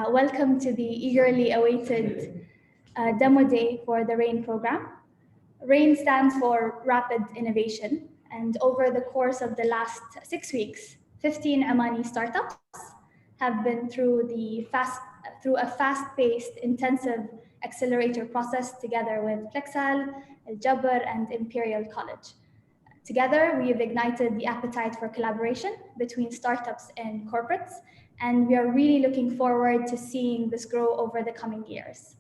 Welcome to the eagerly awaited demo day for the RAIN program. RAIN stands for Rapid Innovation, and over the course of the last 6 weeks, 15 Omani startups have been through a fast-paced, intensive accelerator process together with Flexal, Al Jabr, and Imperial College. Together, we have ignited the appetite for collaboration between startups and corporates, and we are really looking forward to seeing this grow over the coming years.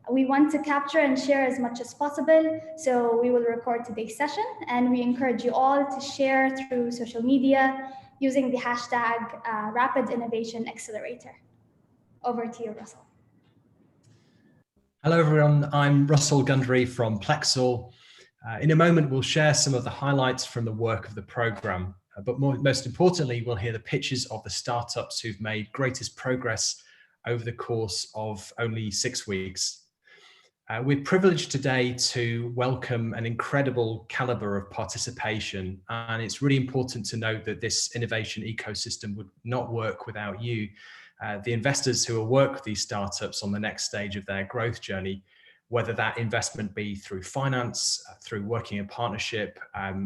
We want to capture and share as much as possible, so we will record today's session, and we encourage you all to share through social media using the hashtag Rapid Innovation Accelerator. Over to you, Russell. Hello, everyone. I'm Russell Gundry from Plexal. In a moment, we'll share some of the highlights from the work of the program, but most importantly, we'll hear the pitches of the startups who've made greatest progress over the course of only 6 weeks. We're privileged today to welcome an incredible caliber of participation, and it's really important to note that this innovation ecosystem would not work without you, the investors who will work with these startups on the next stage of their growth journey, whether that investment be through finance, through working in partnership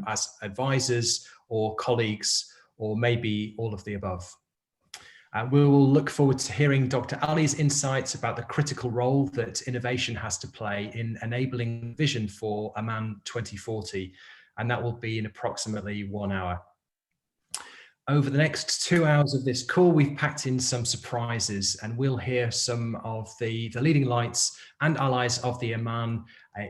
as advisors or colleagues, or maybe all of the above. We will look forward to hearing Dr. Ali's insights about the critical role that innovation has to play in enabling vision for Amman 2040, and that will be in approximately 1 hour. Over the next 2 hours of this call, we've packed in some surprises, and we'll hear some of the leading lights and allies of the Amman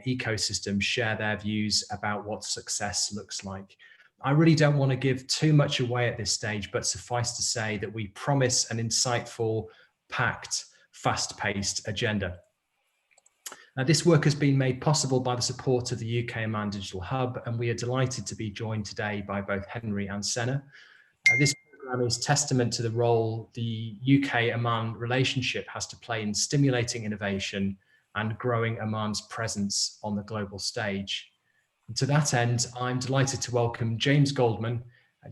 ecosystem share their views about what success looks like. I really don't want to give too much away at this stage, but suffice to say that we promise an insightful, packed, fast-paced agenda. This work has been made possible by the support of the UK Amman Digital Hub, and we are delighted to be joined today by both Henry and Senna. This program is testament to the role the UK-Amman relationship has to play in stimulating innovation and growing Amman's presence on the global stage. And to that end, I'm delighted to welcome James Goldman,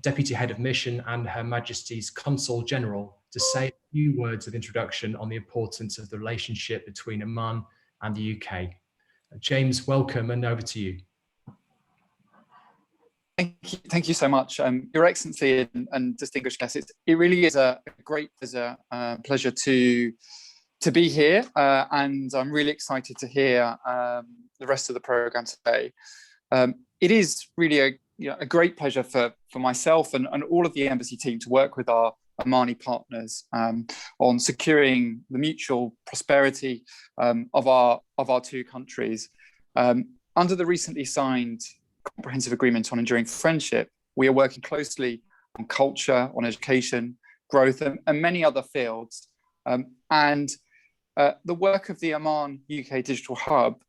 Deputy Head of Mission and Her Majesty's Consul General, to say a few words of introduction on the importance of the relationship between Amman and the UK. James, welcome, and over to you. Thank you so much, Your Excellency and distinguished guests. It really is a great pleasure to be here, and I'm really excited to hear the rest of the program today. It is really a great pleasure for myself and all of the embassy team to work with our Omani partners on securing the mutual prosperity of our two countries. Under the recently signed comprehensive agreement on enduring friendship, we are working closely on culture, on education, growth, and many other fields. The work of the Amman UK Digital Hub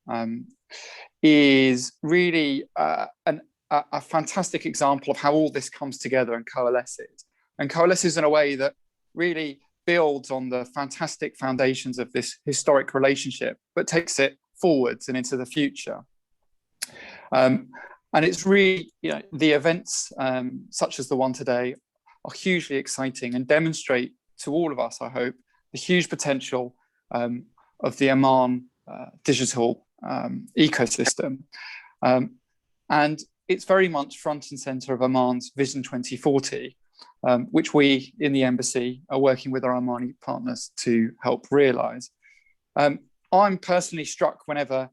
is really a fantastic example of how all this comes together and coalesces in a way that really builds on the fantastic foundations of this historic relationship, but takes it forwards and into the future. And it's really, the events such as the one today are hugely exciting and demonstrate to all of us, I hope, the huge potential of the Amman digital ecosystem. And it's very much front and center of Amman's Vision 2040, which we in the embassy are working with our Omani partners to help realize. I'm personally struck whenever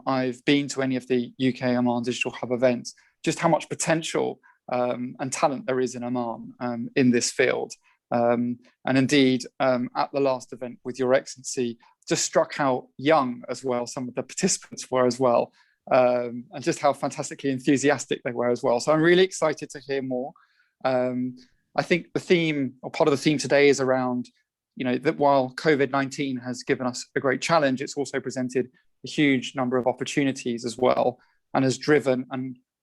I've been to any of the UK Amman Digital Hub events, just how much potential and talent there is in Amman in this field. And indeed, at the last event with Your Excellency, just struck how young as well some of the participants were as well, and just how fantastically enthusiastic they were as well. So I'm really excited to hear more. I think the theme, or part of the theme today, is around, that while COVID-19 has given us a great challenge, it's also presented a huge number of opportunities as well, and has driven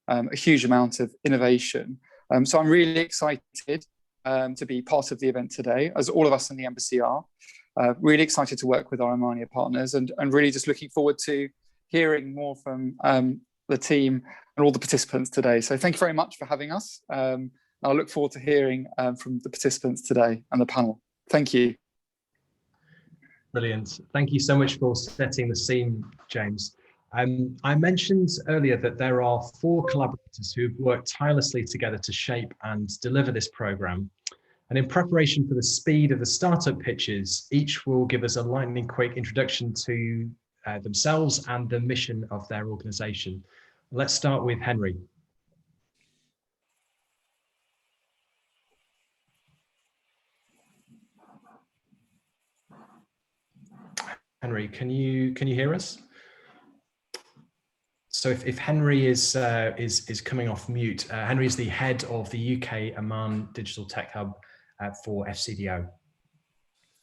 a huge amount of innovation. So I'm really excited to be part of the event today, as all of us in the embassy are. Really excited to work with our Omani partners, and really just looking forward to hearing more from the team and all the participants today. So thank you very much for having us. I look forward to hearing from the participants today and the panel. Thank you. Brilliant. Thank you so much for setting the scene, James. I mentioned earlier that there are 4 collaborators who've worked tirelessly together to shape and deliver this program. And in preparation for the speed of the startup pitches, each will give us a lightning quick introduction to themselves and the mission of their organization. Let's start with Henry. Henry, can you hear us? So if Henry is coming off mute, Henry is the head of the UK Oman Digital Tech Hub for FCDO. Can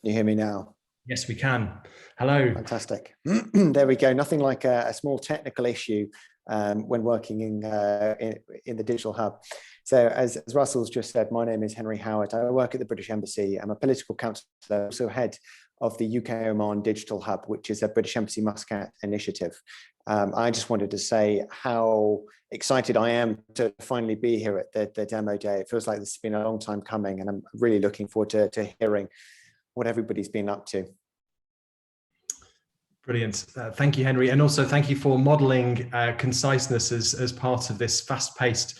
you hear me now? Yes, we can. Hello. Fantastic. There we go. Nothing like a small technical issue when working in the Digital Hub. So as Russell's just said, my name is Henry Howard. I work at the British Embassy. I'm a political counsellor, also head of the UK Oman Digital Hub, which is a British Embassy Muscat initiative. I just wanted to say how excited I am to finally be here at the demo day. It feels like this has been a long time coming, and I'm really looking forward to hearing what everybody's been up to. Brilliant. Thank you, Henry. And also thank you for modeling conciseness as part of this fast-paced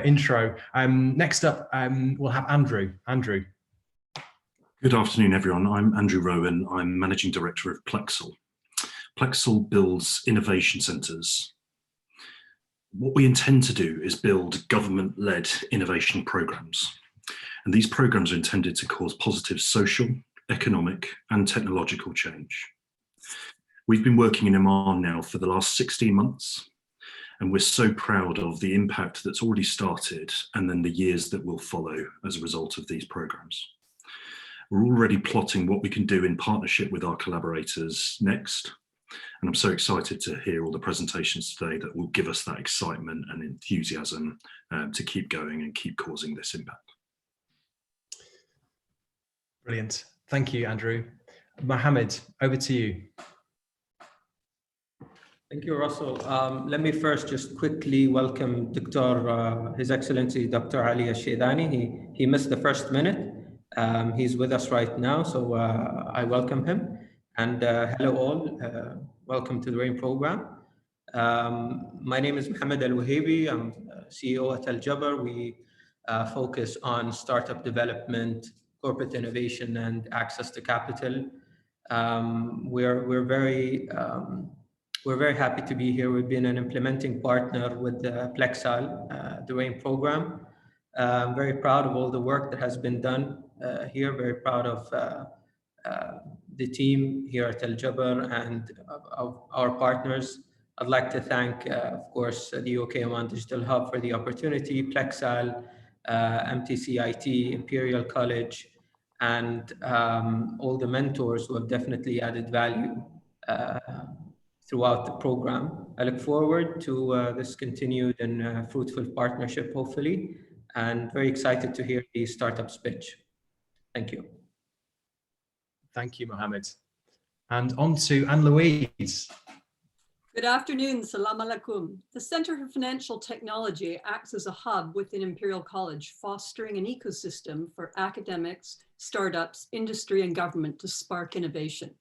intro. Next up, we'll have Andrew. Andrew. Good afternoon, everyone. I'm Andrew Rowan. I'm Managing Director of Plexel. Plexel builds innovation centres. What we intend to do is build government-led innovation programmes. And these programmes are intended to cause positive social, economic and technological change. We've been working in Oman now for the last 16 months, and we're so proud of the impact that's already started and then the years that will follow as a result of these programmes. We're already plotting what we can do in partnership with our collaborators next, and I'm so excited to hear all the presentations today that will give us that excitement and enthusiasm to keep going and keep causing this impact. Brilliant. Thank you, Andrew. Mohammed, over to you. Thank you, Russell. Let me first just quickly welcome His Excellency Dr. Ali Al-Shaydani. He missed the first minute. He's with us right now, so I welcome him. And hello all, welcome to the RAIN program. My name is Mohammed Al-Wahibi. I'm CEO at Al-Jaber. We focus on startup development, corporate innovation, and access to capital. We're very happy to be here. We've been an implementing partner with Plexal, the RAIN program. I'm very proud of all the work that has been done here, very proud of the team here at Al-Jaber and of our partners. I'd like to thank, of course, the UK Oman Digital Hub for the opportunity, Plexal, MTCIT, Imperial College, and all the mentors who have definitely added value throughout the program. I look forward to this continued and fruitful partnership, hopefully, and very excited to hear the startups pitch. Thank you. Thank you, Mohammed. And on to Anne-Louise. Good afternoon, salam alaikum. The Center for Financial Technology acts as a hub within Imperial College, fostering an ecosystem for academics, startups, industry, and government to spark innovation.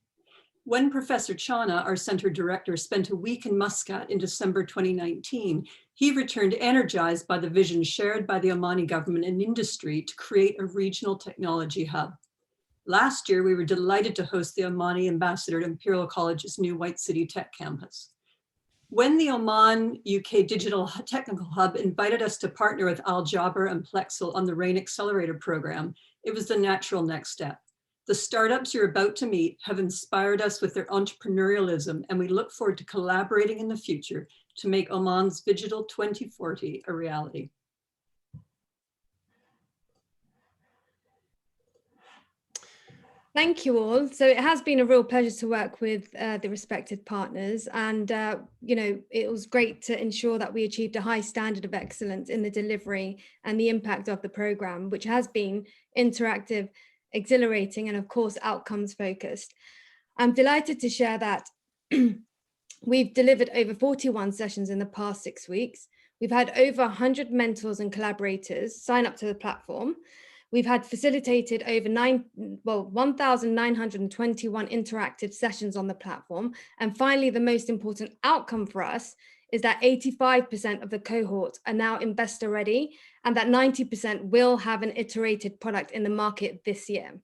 When Professor Chana, our center director, spent a week in Muscat in December 2019, he returned energized by the vision shared by the Omani government and industry to create a regional technology hub. Last year, we were delighted to host the Omani ambassador at Imperial College's new White City Tech campus. When the Oman UK Digital Technical Hub invited us to partner with Al-Jaber and Plexel on the RAIN Accelerator program, it was the natural next step. The startups you're about to meet have inspired us with their entrepreneurialism, and we look forward to collaborating in the future to make Oman's Digital 2040 a reality. Thank you all. So it has been a real pleasure to work with the respective partners, and it was great to ensure that we achieved a high standard of excellence in the delivery and the impact of the program, which has been interactive, exhilarating, and of course outcomes focused. I'm delighted to share that we've delivered over 41 sessions in the past 6 weeks. We've had over 100 mentors and collaborators sign up to the platform. We've had facilitated over 1,921 interactive sessions on the platform. And finally, the most important outcome for us is that 85% of the cohort are now investor ready, and that 90% will have an iterated product in the market this year.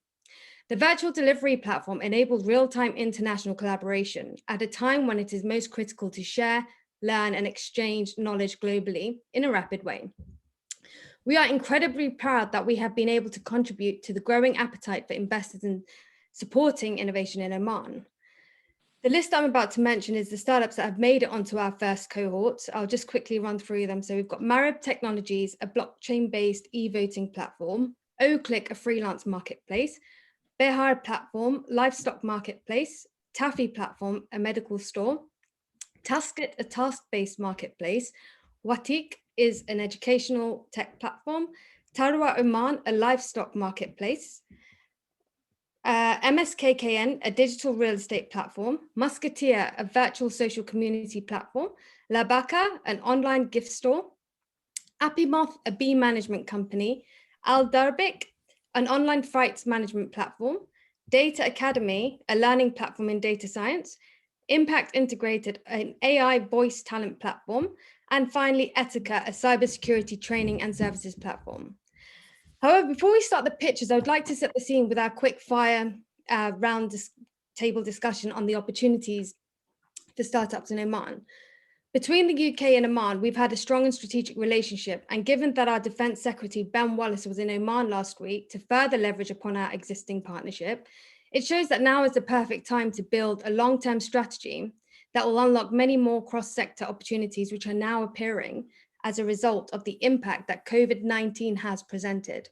The virtual delivery platform enables real-time international collaboration at a time when it is most critical to share, learn, and exchange knowledge globally in a rapid way. We are incredibly proud that we have been able to contribute to the growing appetite for investors in supporting innovation in Oman. The list I'm about to mention is the startups that have made it onto our first cohort. I'll just quickly run through them. So we've got Marib Technologies, a blockchain-based e-voting platform, Oclick, a freelance marketplace, Behar Platform, livestock marketplace, Taffy Platform, a medical store, Tasket, a task-based marketplace, Watik is an educational tech platform, Tarwa Oman, a livestock marketplace, MSKKN, a digital real estate platform, Musketeer, a virtual social community platform, Labaka, an online gift store, Apimoth, a bee management company, Al Darbik, an online freights management platform, Data Academy, a learning platform in data science, Impact Integrated, an AI voice talent platform, and finally, Etica, a cybersecurity training and services platform. However, before we start the pitches, I would like to set the scene with our quick fire table discussion on the opportunities for startups in Oman. Between the UK and Oman, we've had a strong and strategic relationship. And given that our Defence Secretary, Ben Wallace, was in Oman last week to further leverage upon our existing partnership, it shows that now is the perfect time to build a long-term strategy that will unlock many more cross-sector opportunities, which are now appearing as a result of the impact that COVID-19 has presented.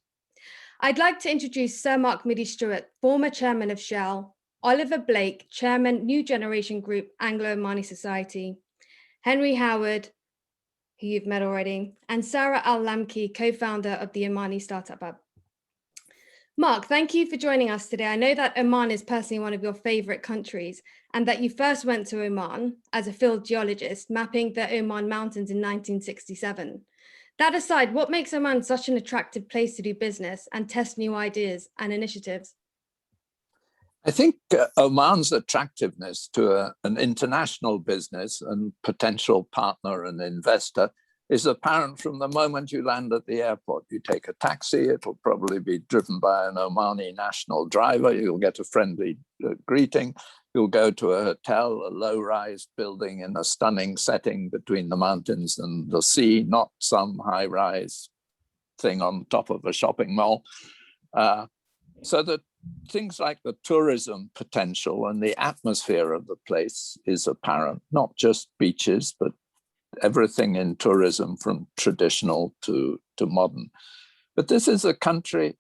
I'd like to introduce Sir Mark Moody-Stewart, former chairman of Shell, Oliver Blake, chairman, New Generation Group, Anglo-Omani Society, Henry Howard, who you've met already, and Sarah Al-Lamki, co-founder of the Omani Startup Hub. Mark, thank you for joining us today. I know that Oman is personally one of your favorite countries, and that you first went to Oman as a field geologist, mapping the Oman Mountains in 1967. That aside, what makes Oman such an attractive place to do business and test new ideas and initiatives? I think Oman's attractiveness to an international business and potential partner and investor is apparent from the moment you land at the airport. You take a taxi, it'll probably be driven by an Omani national driver. You'll get a friendly greeting. You'll go to a hotel, a low-rise building in a stunning setting between the mountains and the sea, not some high-rise thing on top of a shopping mall. So that things like the tourism potential and the atmosphere of the place is apparent, not just beaches, but everything in tourism from traditional to modern. But this is a country,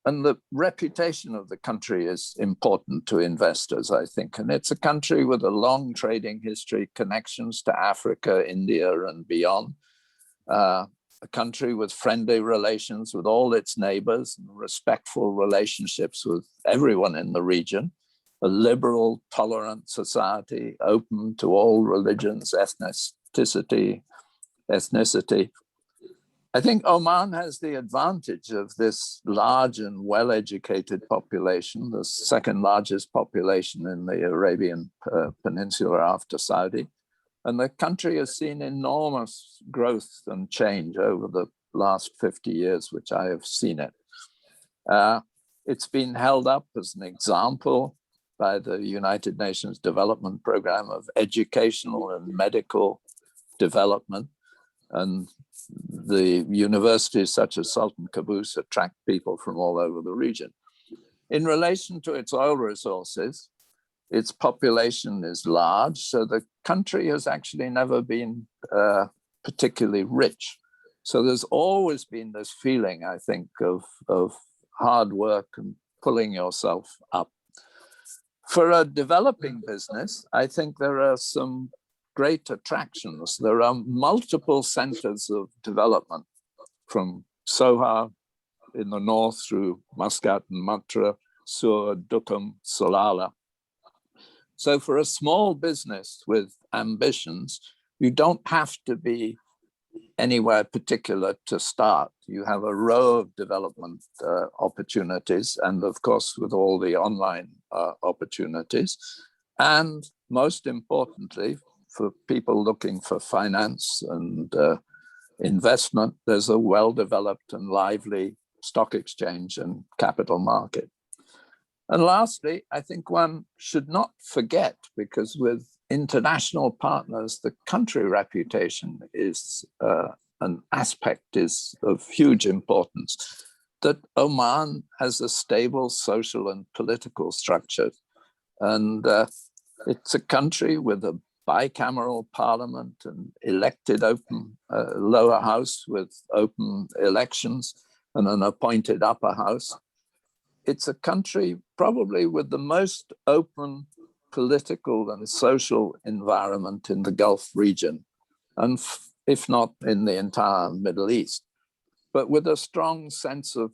and the reputation of the country is important to investors, I think. And it's a country with a long trading history, connections to Africa, India, and beyond. A country with friendly relations with all its neighbors, and respectful relationships with everyone in the region. A liberal, tolerant society, open to all religions, ethnicity. I think Oman has the advantage of this large and well-educated population, the second largest population in the Arabian Peninsula after Saudi. And the country has seen enormous growth and change over the last 50 years, which I have seen it. It's been held up as an example by the United Nations Development Program of educational and medical development. And the universities such as Sultan Qaboos attract people from all over the region. In relation to its oil resources, its population is large, so the country has actually never been particularly rich. So there's always been this feeling, I think, of hard work and pulling yourself up. For a developing business, I think there are some great attractions. There are multiple centers of development, from Sohar in the north through Muscat and Matra, Sur, Duqm, Salalah. So for a small business with ambitions, you don't have to be anywhere particular to start. You have a row of development opportunities, and of course with all the online opportunities. And most importantly, for people looking for finance and investment, there's a well-developed and lively stock exchange and capital market. And lastly, I think one should not forget, because with international partners, the country reputation is an aspect is of huge importance, that Oman has a stable social and political structure. And it's a country with a bicameral parliament and elected open lower house with open elections and an appointed upper house. It's a country probably with the most open political and social environment in the Gulf region, and if not in the entire Middle East, but with a strong sense of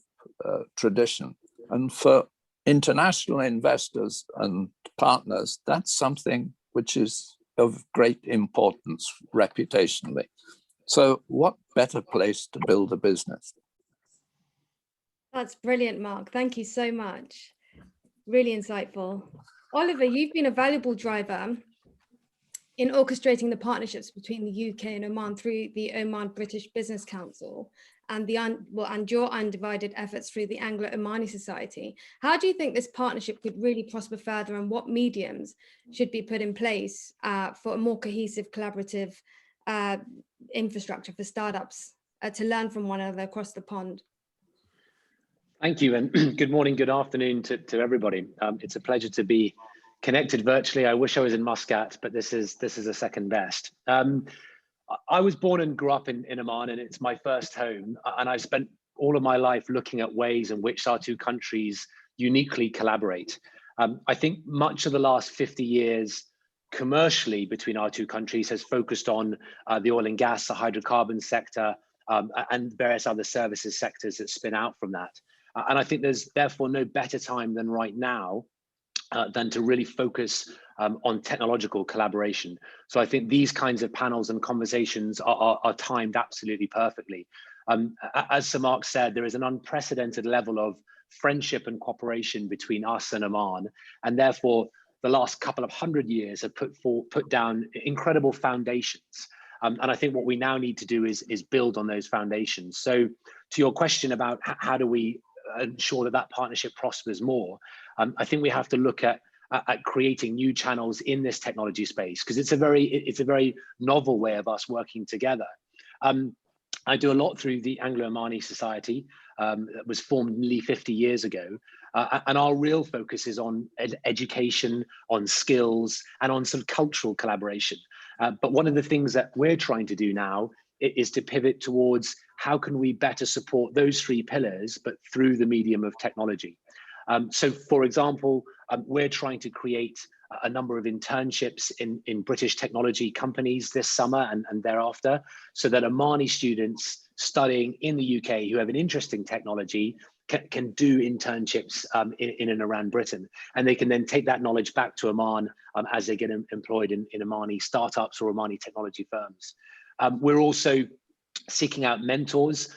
tradition. And for international investors and partners, that's something which is of great importance reputationally. So what better place to build a business? That's brilliant, Mark. Thank you so much. Really insightful. Oliver, you've been a valuable driver in orchestrating the partnerships between the UK and Oman through the Oman British Business Council and your undivided efforts through the Anglo-Omani Society. How do you think this partnership could really prosper further, and what mediums should be put in place for a more cohesive, collaborative infrastructure for startups to learn from one another across the pond? Thank you, and good morning, good afternoon to everybody. It's a pleasure to be connected virtually. I wish I was in Muscat, but this is a second best. I was born and grew up in Oman, and it's my first home. And I've spent all of my life looking at ways in which our two countries uniquely collaborate. I think much of the last 50 years commercially between our two countries has focused on the oil and gas, the hydrocarbon sector, and various other services sectors that spin out from that. And I think there's therefore no better time than right now than to really focus on technological collaboration. So I think these kinds of panels and conversations are timed absolutely perfectly. As Sir Mark said, there is an unprecedented level of friendship and cooperation between us and Oman, and therefore the last couple of 100 years have put down incredible foundations. And I think what we now need to do is build on those foundations. So to your question about how do we ensure that partnership prospers more, I think we have to look at creating new channels in this technology space, because it's a very novel way of us working together. I do a lot through the Anglo-Omani Society that was formed nearly 50 years ago. And our real focus is on education, on skills, and on some cultural collaboration. But one of the things that we're trying to do now is to pivot towards how can we better support those three pillars, but through the medium of technology. So for example, we're trying to create a number of internships in British technology companies this summer and thereafter, so that Omani students studying in the UK who have an interest in technology can do internships in and around Britain. And they can then take that knowledge back to Oman as they get employed in Omani startups or Omani technology firms. We're also seeking out mentors,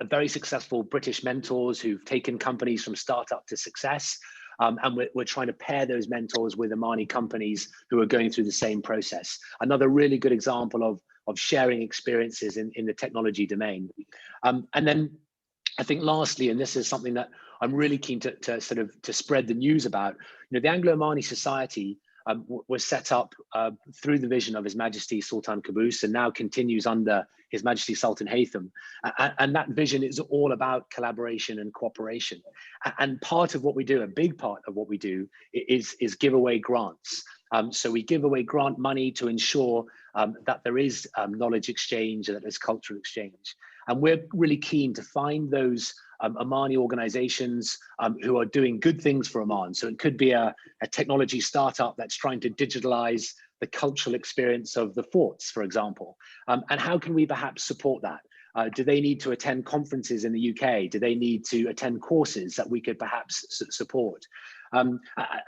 very successful British mentors who've taken companies from startup to success. And we're trying to pair those mentors with Omani companies who are going through the same process. Another really good example of sharing experiences in the technology domain. And then I think lastly, and this is something that I'm really keen to spread the news about, the Anglo-Omani Society was set up through the vision of His Majesty Sultan Qaboos, and now continues under His Majesty Sultan Haytham. And that vision is all about collaboration and cooperation. And part of what we do, a big part of what we do, is give away grants. So we give away grant money to ensure that there is knowledge exchange, that there's cultural exchange. And we're really keen to find those Omani organizations who are doing good things for Oman. So it could be a technology startup that's trying to digitalize the cultural experience of the forts, for example. And how can we perhaps support that? Do they need to attend conferences in the UK? Do they need to attend courses that we could perhaps support?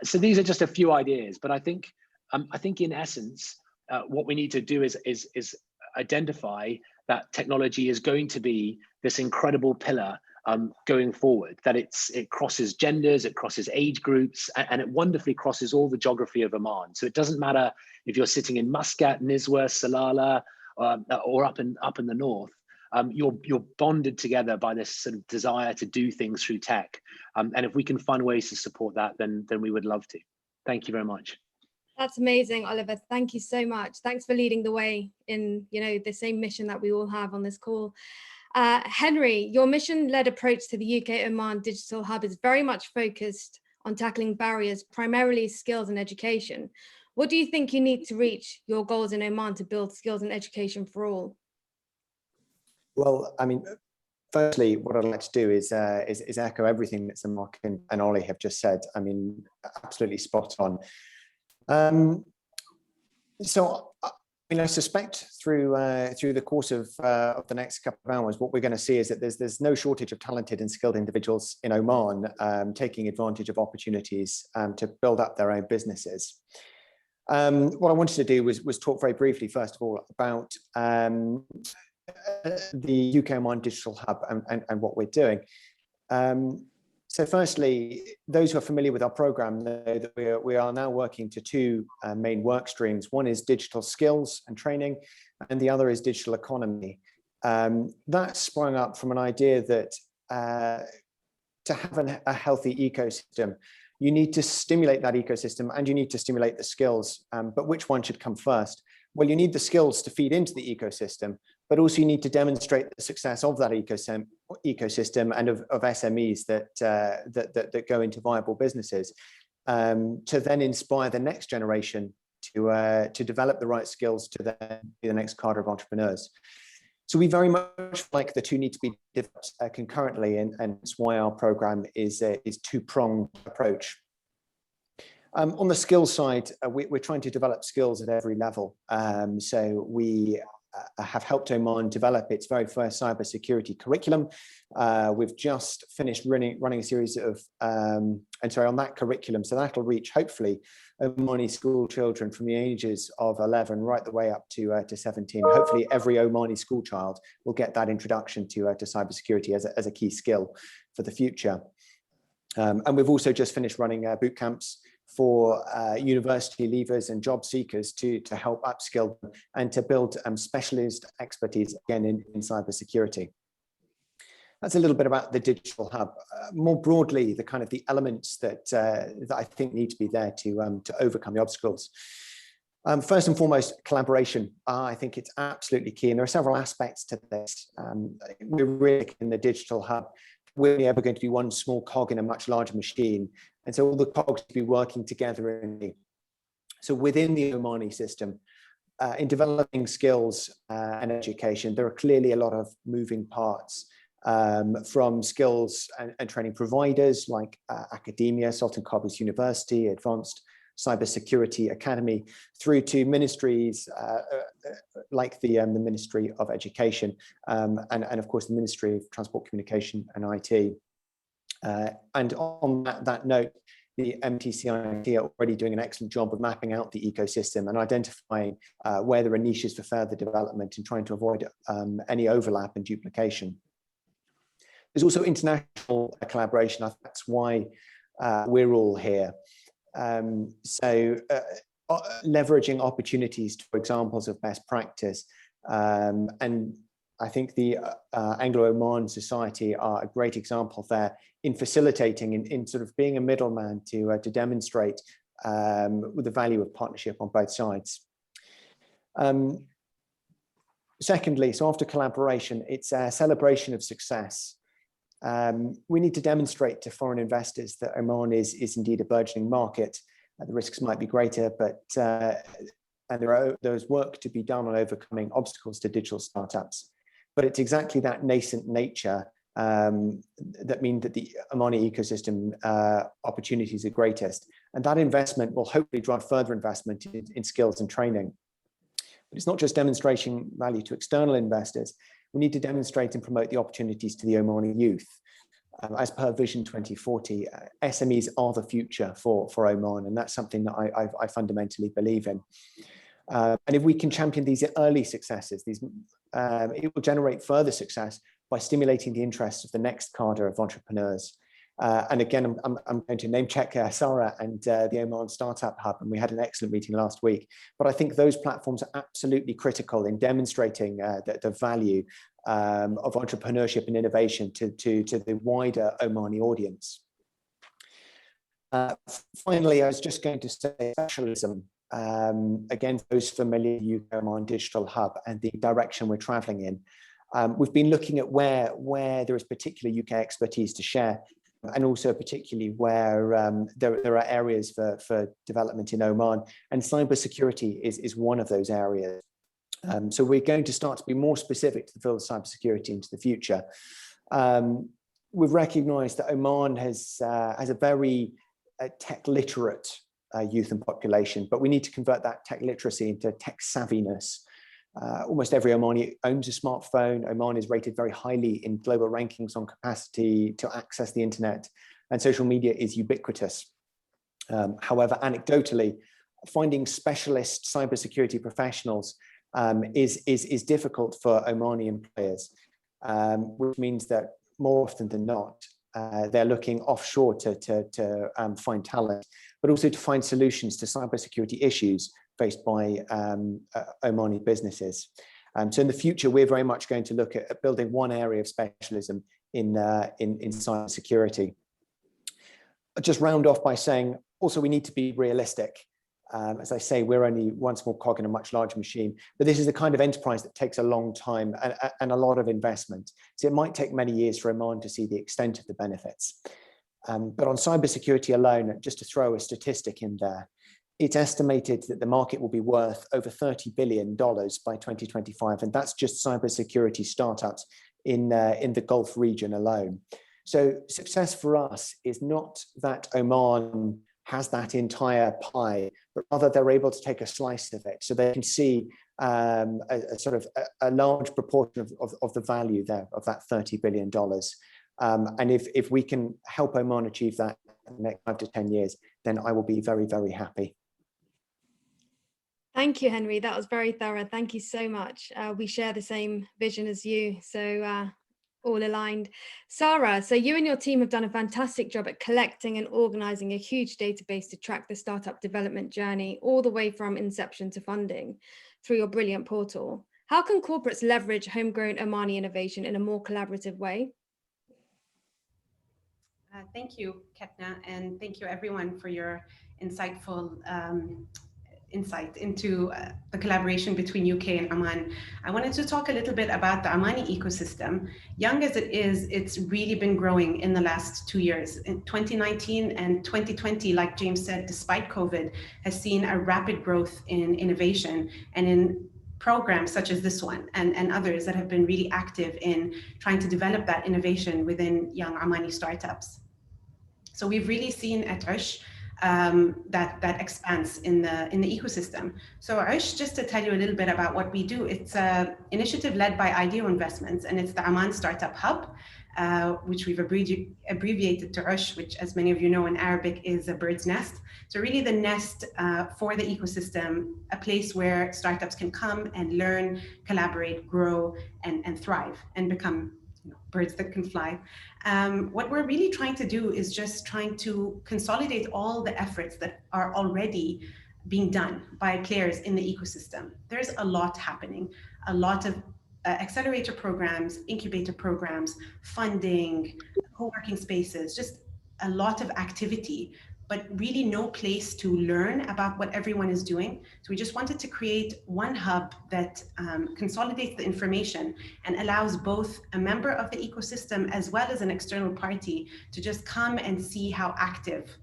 So these are just a few ideas, but I think in essence, what we need to do is identify that technology is going to be this incredible pillar going forward, that it crosses genders, it crosses age groups, and it wonderfully crosses all the geography of Oman. So it doesn't matter if you're sitting in Muscat, Nizwa, Salalah, or up in the north. You're bonded together by this sort of desire to do things through tech. And if we can find ways to support that, then we would love to. Thank you very much. That's amazing, Oliver. Thank you so much. Thanks for leading the way in, the same mission that we all have on this call. Henry, your mission-led approach to the UK Oman Digital Hub is very much focused on tackling barriers, primarily skills and education. What do you think you need to reach your goals in Oman to build skills and education for all? Well, I mean, firstly, what I'd like to do is echo everything that Mark and Ollie have just said. I mean, absolutely spot on. So, I mean, I suspect through the course of the next couple of hours, what we're going to see is that there's no shortage of talented and skilled individuals in Oman taking advantage of opportunities to build up their own businesses. What I wanted to do was talk very briefly, first of all, about the UK Oman Digital Hub and what we're doing. So firstly, those who are familiar with our program know that we are now working to two main work streams. One is digital skills and training, and the other is digital economy. That sprung up from an idea that to have a healthy ecosystem, you need to stimulate that ecosystem and you need to stimulate the skills. But which one should come first? Well, you need the skills to feed into the ecosystem, but also you need to demonstrate the success of that ecosystem and of SMEs that go into viable businesses to then inspire the next generation to develop the right skills to then be the next cadre of entrepreneurs. So we very much like the two need to be developed concurrently, and that's why our program is two-pronged approach. On the skills side, we're trying to develop skills at every level. So we have helped Oman develop its very first cybersecurity curriculum. We've just finished running a series of, on that curriculum, so that'll reach hopefully Omani school children from the ages of 11 right the way up to 17. Hopefully every Omani school child will get that introduction to cybersecurity as a key skill for the future. And we've also just finished running boot camps for university leavers and job seekers to help upskill them and to build specialist expertise again in cybersecurity. That's a little bit about the digital hub. More broadly, the elements that I think need to be there to overcome the obstacles. First and foremost, collaboration. I think it's absolutely key, and there are several aspects to this. We're really in the digital hub. We're only ever going to be one small cog in a much larger machine. And so all the cogs to be working together. So within the Omani system, in developing skills and education, there are clearly a lot of moving parts from skills and training providers like academia, Sultan Qaboos University, Advanced Cybersecurity Academy, through to ministries like the Ministry of Education and of course the Ministry of Transport, Communication and IT. And on that note, the MTCIT are already doing an excellent job of mapping out the ecosystem and identifying where there are niches for further development and trying to avoid any overlap and duplication. There's also international collaboration. I think that's why we're all here. Leveraging opportunities for examples of best practice. And I think the Anglo-Oman Society are a great example there in facilitating, in sort of being a middleman to demonstrate the value of partnership on both sides. Secondly, so after collaboration, it's a celebration of success. We need to demonstrate to foreign investors that Oman is indeed a burgeoning market. The risks might be greater, but and there's work to be done on overcoming obstacles to digital startups. But it's exactly that nascent nature that means that the Omani ecosystem opportunities are greatest. And that investment will hopefully drive further investment in skills and training. But it's not just demonstrating value to external investors. We need to demonstrate and promote the opportunities to the Omani youth. As per Vision 2040, SMEs are the future for Oman, and that's something that I fundamentally believe in. And if we can champion these early successes, these it will generate further success by stimulating the interests of the next cadre of entrepreneurs. And again, I'm going to name check Sarah and the Oman Startup Hub, and we had an excellent meeting last week. But I think those platforms are absolutely critical in demonstrating the value of entrepreneurship and innovation to the wider Omani audience. Finally, I was just going to say specialism. Again, for those familiar with UK Oman Digital Hub and the direction we're traveling in. We've been looking at where there is particular UK expertise to share, and also particularly where there are areas for development in Oman, and cybersecurity is one of those areas. So we're going to start to be more specific to the field of cybersecurity into the future. We've recognised that Oman has a very tech literate youth and population, but we need to convert that tech literacy into tech savviness. Almost every Omani owns a smartphone. Oman is rated very highly in global rankings on capacity to access the internet, and social media is ubiquitous. However, anecdotally, finding specialist cybersecurity professionals is difficult for Omani employers, which means that more often than not, they're looking offshore to find talent, but also to find solutions to cybersecurity issues faced by Omani businesses. So in the future, we're very much going to look at building one area of specialism in cybersecurity. I'll just round off by saying, also we need to be realistic. As I say, we're only one small cog in a much larger machine, but this is the kind of enterprise that takes a long time and a lot of investment. So it might take many years for Oman to see the extent of the benefits. But on cybersecurity alone, just to throw a statistic in there, it's estimated that the market will be worth over $30 billion by 2025, and that's just cybersecurity startups in the Gulf region alone. So success for us is not that Oman has that entire pie, but rather they're able to take a slice of it, so they can see a sort of a large proportion of the value there of that $30 billion. And if we can help Oman achieve that in the next 5 to 10 years, then I will be very, very happy. Thank you, Henry. That was very thorough. Thank you so much. We share the same vision as you, so all aligned. Sarah, so you and your team have done a fantastic job at collecting and organizing a huge database to track the startup development journey all the way from inception to funding through your brilliant portal. How can corporates leverage homegrown Omani innovation in a more collaborative way? Thank you, Ketna, and thank you everyone for your insightful insight into the collaboration between UK and Oman. I wanted to talk a little bit about the Omani ecosystem. Young as it is, it's really been growing in the last 2 years. In 2019 and 2020, like James said, despite COVID, has seen a rapid growth in innovation and in programs such as this one and others that have been really active in trying to develop that innovation within young Omani startups. So we've really seen at Ush that expands in the ecosystem. So Ush, just to tell you a little bit about what we do, it's an initiative led by IDEO Investments, and it's the Oman Startup Hub, which we've abbreviated to Ush, which, as many of you know in Arabic, is a bird's nest. So really the nest for the ecosystem, a place where startups can come and learn, collaborate, grow, and thrive, and become birds that can fly. What we're really trying to do is just trying to consolidate all the efforts that are already being done by players in the ecosystem. There's a lot happening, a lot of accelerator programs, incubator programs, funding, co-working spaces, just a lot of activity, but really no place to learn about what everyone is doing. So we just wanted to create one hub that consolidates the information and allows both a member of the ecosystem as well as an external party to just come and see how active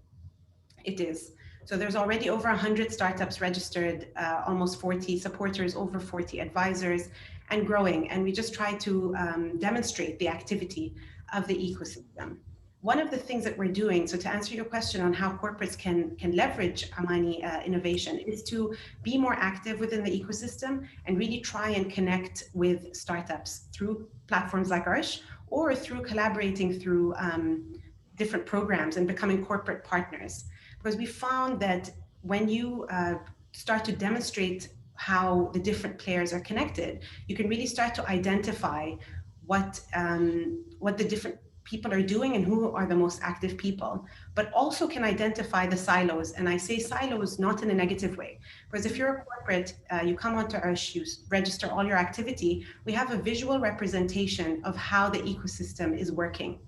it is. So there's already over 100 startups registered, almost 40 supporters, over 40 advisors, and growing. And we just try to demonstrate the activity of the ecosystem. One of the things that we're doing, so to answer your question on how corporates can leverage Omani innovation, is to be more active within the ecosystem and really try and connect with startups through platforms like ours, or through collaborating through different programs and becoming corporate partners. Because we found that when you start to demonstrate how the different players are connected, you can really start to identify what the different people are doing and who are the most active people, but also can identify the silos. And I say silos not in a negative way, because if you're a corporate, you come onto our issues, register all your activity, we have a visual representation of how the ecosystem is working.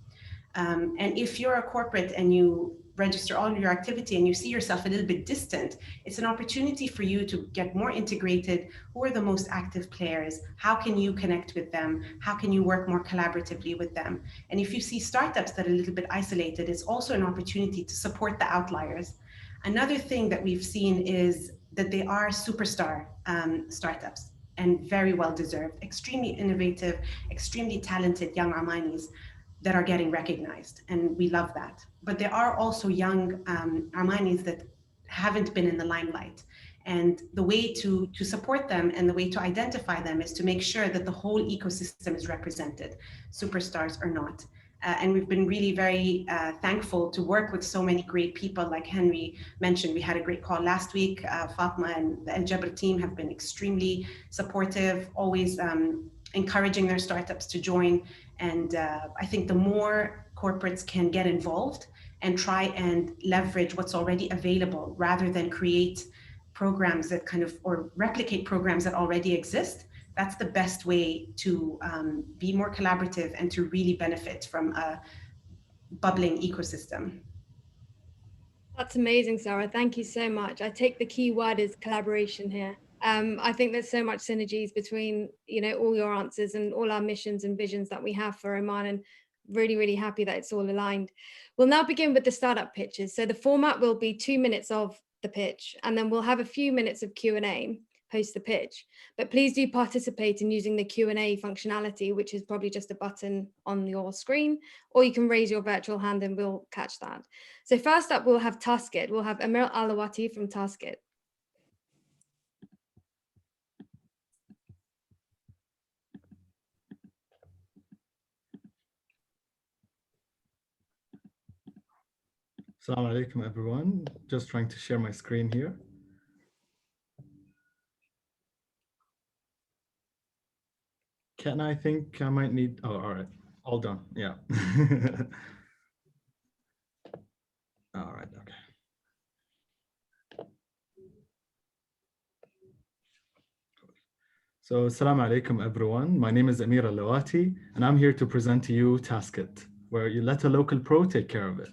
And if you're a corporate and you register all your activity and you see yourself a little bit distant, it's an opportunity for you to get more integrated. Who are the most active players? How can you connect with them? How can you work more collaboratively with them? And if you see startups that are a little bit isolated, it's also an opportunity to support the outliers. Another thing that we've seen is that they are superstar startups, and very well deserved, extremely innovative, extremely talented young Omanis that are getting recognized, and we love that. But there are also young Omanis that haven't been in the limelight. And the way to support them and the way to identify them is to make sure that the whole ecosystem is represented, superstars or not. And we've been really very thankful to work with so many great people. Like Henry mentioned, we had a great call last week. Fatma and the El Jabr team have been extremely supportive, always encouraging their startups to join. And I think the more corporates can get involved and try and leverage what's already available rather than create programs that kind of, or replicate programs that already exist, that's the best way to be more collaborative and to really benefit from a bubbling ecosystem. That's amazing, Sarah. Thank you so much. I take the key word is collaboration here. I think there's so much synergies between, all your answers and all our missions and visions that we have for Oman, and really, really happy that it's all aligned. We'll now begin with the startup pitches. So the format will be 2 minutes of the pitch, and then we'll have a few minutes of Q&A post the pitch. But please do participate in using the Q&A functionality, which is probably just a button on your screen, or you can raise your virtual hand and we'll catch that. So first up, we'll have Taskit. We'll have Amir Alawati from Taskit. Assalamu alaikum, everyone. Just trying to share my screen here. I think I might need, oh, all right, all done, yeah. All right, okay. So, assalamu alaikum, everyone. My name is Amir Alawati, and I'm here to present to you Taskit, where you let a local pro take care of it.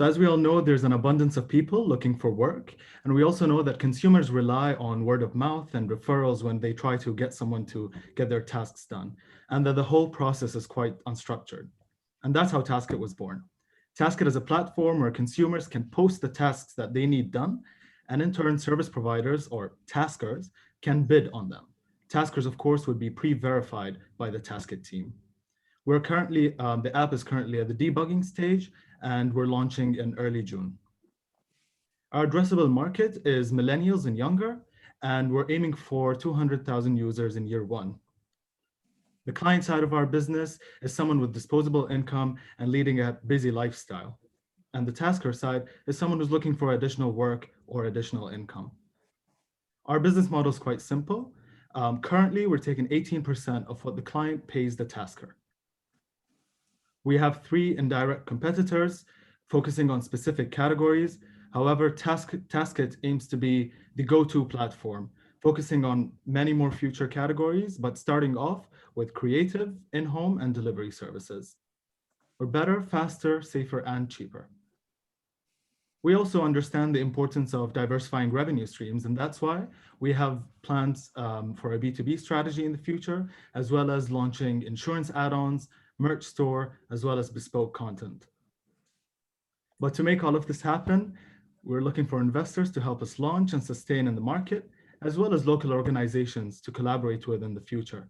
So as we all know, there's an abundance of people looking for work. And we also know that consumers rely on word of mouth and referrals when they try to get someone to get their tasks done. And that the whole process is quite unstructured. And that's how Taskit was born. Taskit is a platform where consumers can post the tasks that they need done. And in turn, service providers or taskers can bid on them. Taskers, of course, would be pre-verified by the Taskit team. We're currently, the app is currently at the debugging stage, and we're launching in early June. Our addressable market is millennials and younger, and we're aiming for 200,000 users in year 1. The client side of our business is someone with disposable income and leading a busy lifestyle. And the tasker side is someone who's looking for additional work or additional income. Our business model is quite simple. Currently, we're taking 18% of what the client pays the tasker. We have 3 indirect competitors focusing on specific categories. However, Taskit aims to be the go-to platform, focusing on many more future categories, but starting off with creative, in-home, and delivery services. We're better, faster, safer, and cheaper. We also understand the importance of diversifying revenue streams, and that's why we have plans for a B2B strategy in the future, as well as launching insurance add-ons, merch store, as well as bespoke content. But to make all of this happen, we're looking for investors to help us launch and sustain in the market, as well as local organizations to collaborate with in the future.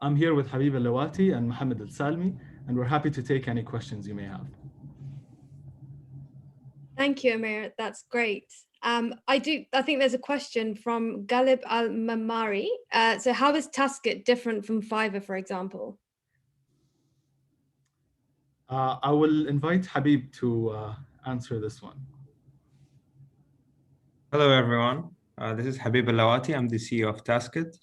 I'm here with Habib Alawati and Mohammed Al-Salmi, and we're happy to take any questions you may have. Thank you, Amir. That's great. I think there's a question from Galib Al-Mamari. So how is Taskit different from Fiverr, for example? I will invite Habib to answer this one. Hello, everyone. This is Habib Al-Lawati. I'm the CEO of Taskit.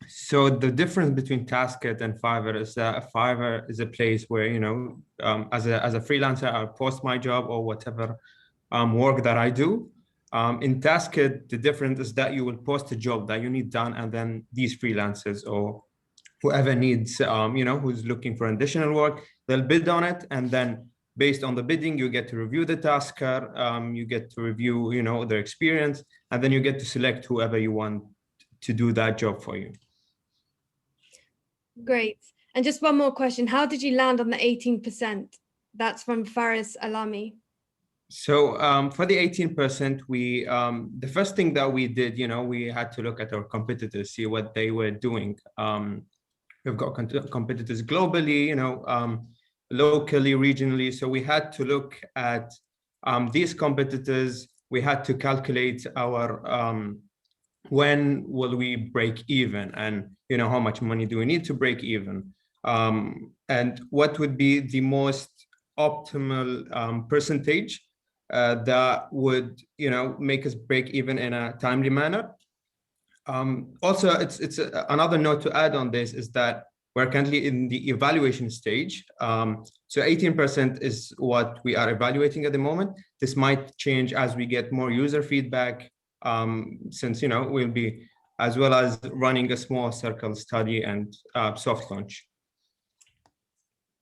So the difference between Taskit and Fiverr is that Fiverr is a place where, you know, as a freelancer, I'll post my job or whatever work that I do. In Taskit, the difference is that you will post a job that you need done, and then these freelancers or whoever needs, you know, who's looking for additional work, they'll bid on it, and then based on the bidding, you get to review the tasker, you get to review, you know, their experience, and then you get to select whoever you want to do that job for you. Great. And just one more question. How did you land on the 18%? That's from Faris Alami. So for the 18%, we the first thing that we did, you know, we had to look at our competitors, see what they were doing. We've got competitors globally, you know, locally, regionally. So we had to look at these competitors. We had to calculate our when will we break even, and you know, how much money do we need to break even, and what would be the most optimal percentage that would, you know, make us break even in a timely manner. Also, it's another note to add on this is that we're currently in the evaluation stage. So 18% is what we are evaluating at the moment. This might change as we get more user feedback, since, you know, we'll be, as well as running a small circle study and soft launch.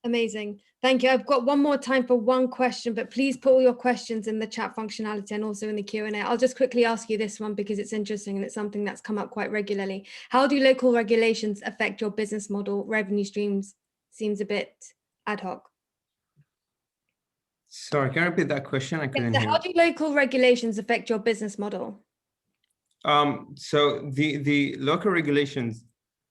Amazing. Thank you. I've got one more time for one question, but please put all your questions in the chat functionality and also in the Q&A. I'll just quickly ask you this one because it's interesting and it's something that's come up quite regularly. How do local regulations affect your business model? Revenue streams seems a bit ad hoc. Sorry, can I repeat that question? I couldn't hear. How do local regulations affect your business model? So the local regulations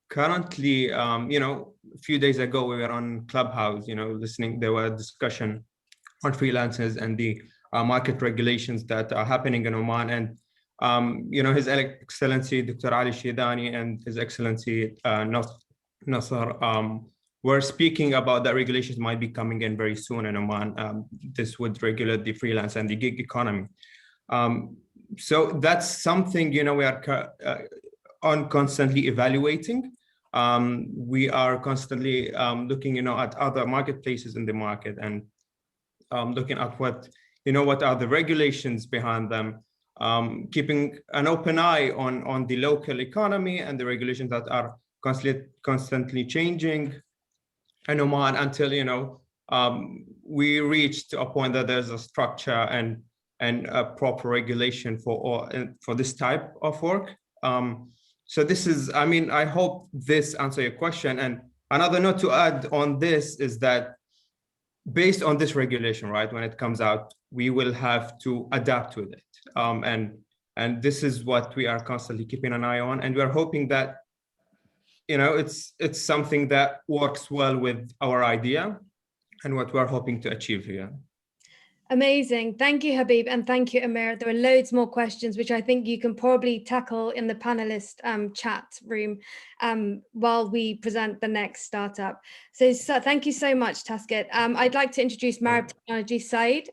currently, you know, a few days ago, we were on Clubhouse, you know, listening, there were discussion on freelancers and the market regulations that are happening in Oman. And, you know, His Excellency, Dr. Ali Shidani and His Excellency, Nasser, were speaking about that regulations might be coming in very soon in Oman. This would regulate the freelance and the gig economy. So that's something, you know, we are on constantly evaluating. We are constantly looking, you know, at other marketplaces in the market and looking at what, you know, what are the regulations behind them, keeping an open eye on the local economy and the regulations that are constantly changing in Oman until, you know, we reach to a point that there's a structure and a proper regulation for this type of work. So this is, I mean, I hope this answers your question. And another note to add on this is that based on this regulation, right, when it comes out, we will have to adapt with it. And this is what we are constantly keeping an eye on. And we are hoping that, you know, it's something that works well with our idea and what we're hoping to achieve here. Amazing. Thank you, Habib. And thank you, Amir. There are loads more questions, which I think you can probably tackle in the panelist chat room while we present the next startup. So thank you so much, Taskit. I'd like to introduce Marab Technology Said.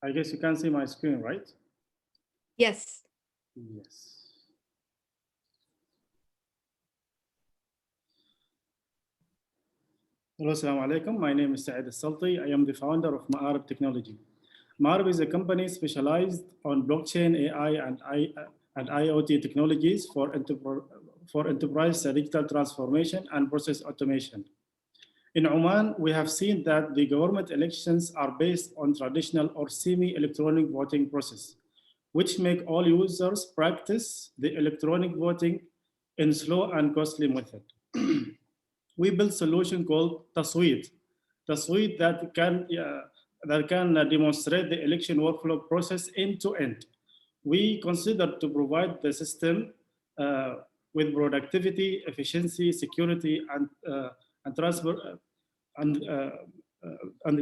I guess you can see my screen, right? Yes. Yes. Hello, assalamu alaikum. My name is Saeed Al-Salti. I am the founder of Marab Technology. Marab is a company specialized on blockchain, AI, and IoT technologies for enterprise digital transformation and process automation. In Oman, we have seen that the government elections are based on traditional or semi-electronic voting process, which make all users practice the electronic voting in slow and costly method. We built a solution called Tasweet that can demonstrate the election workflow process end to end. We consider to provide the system with productivity, efficiency, security, and the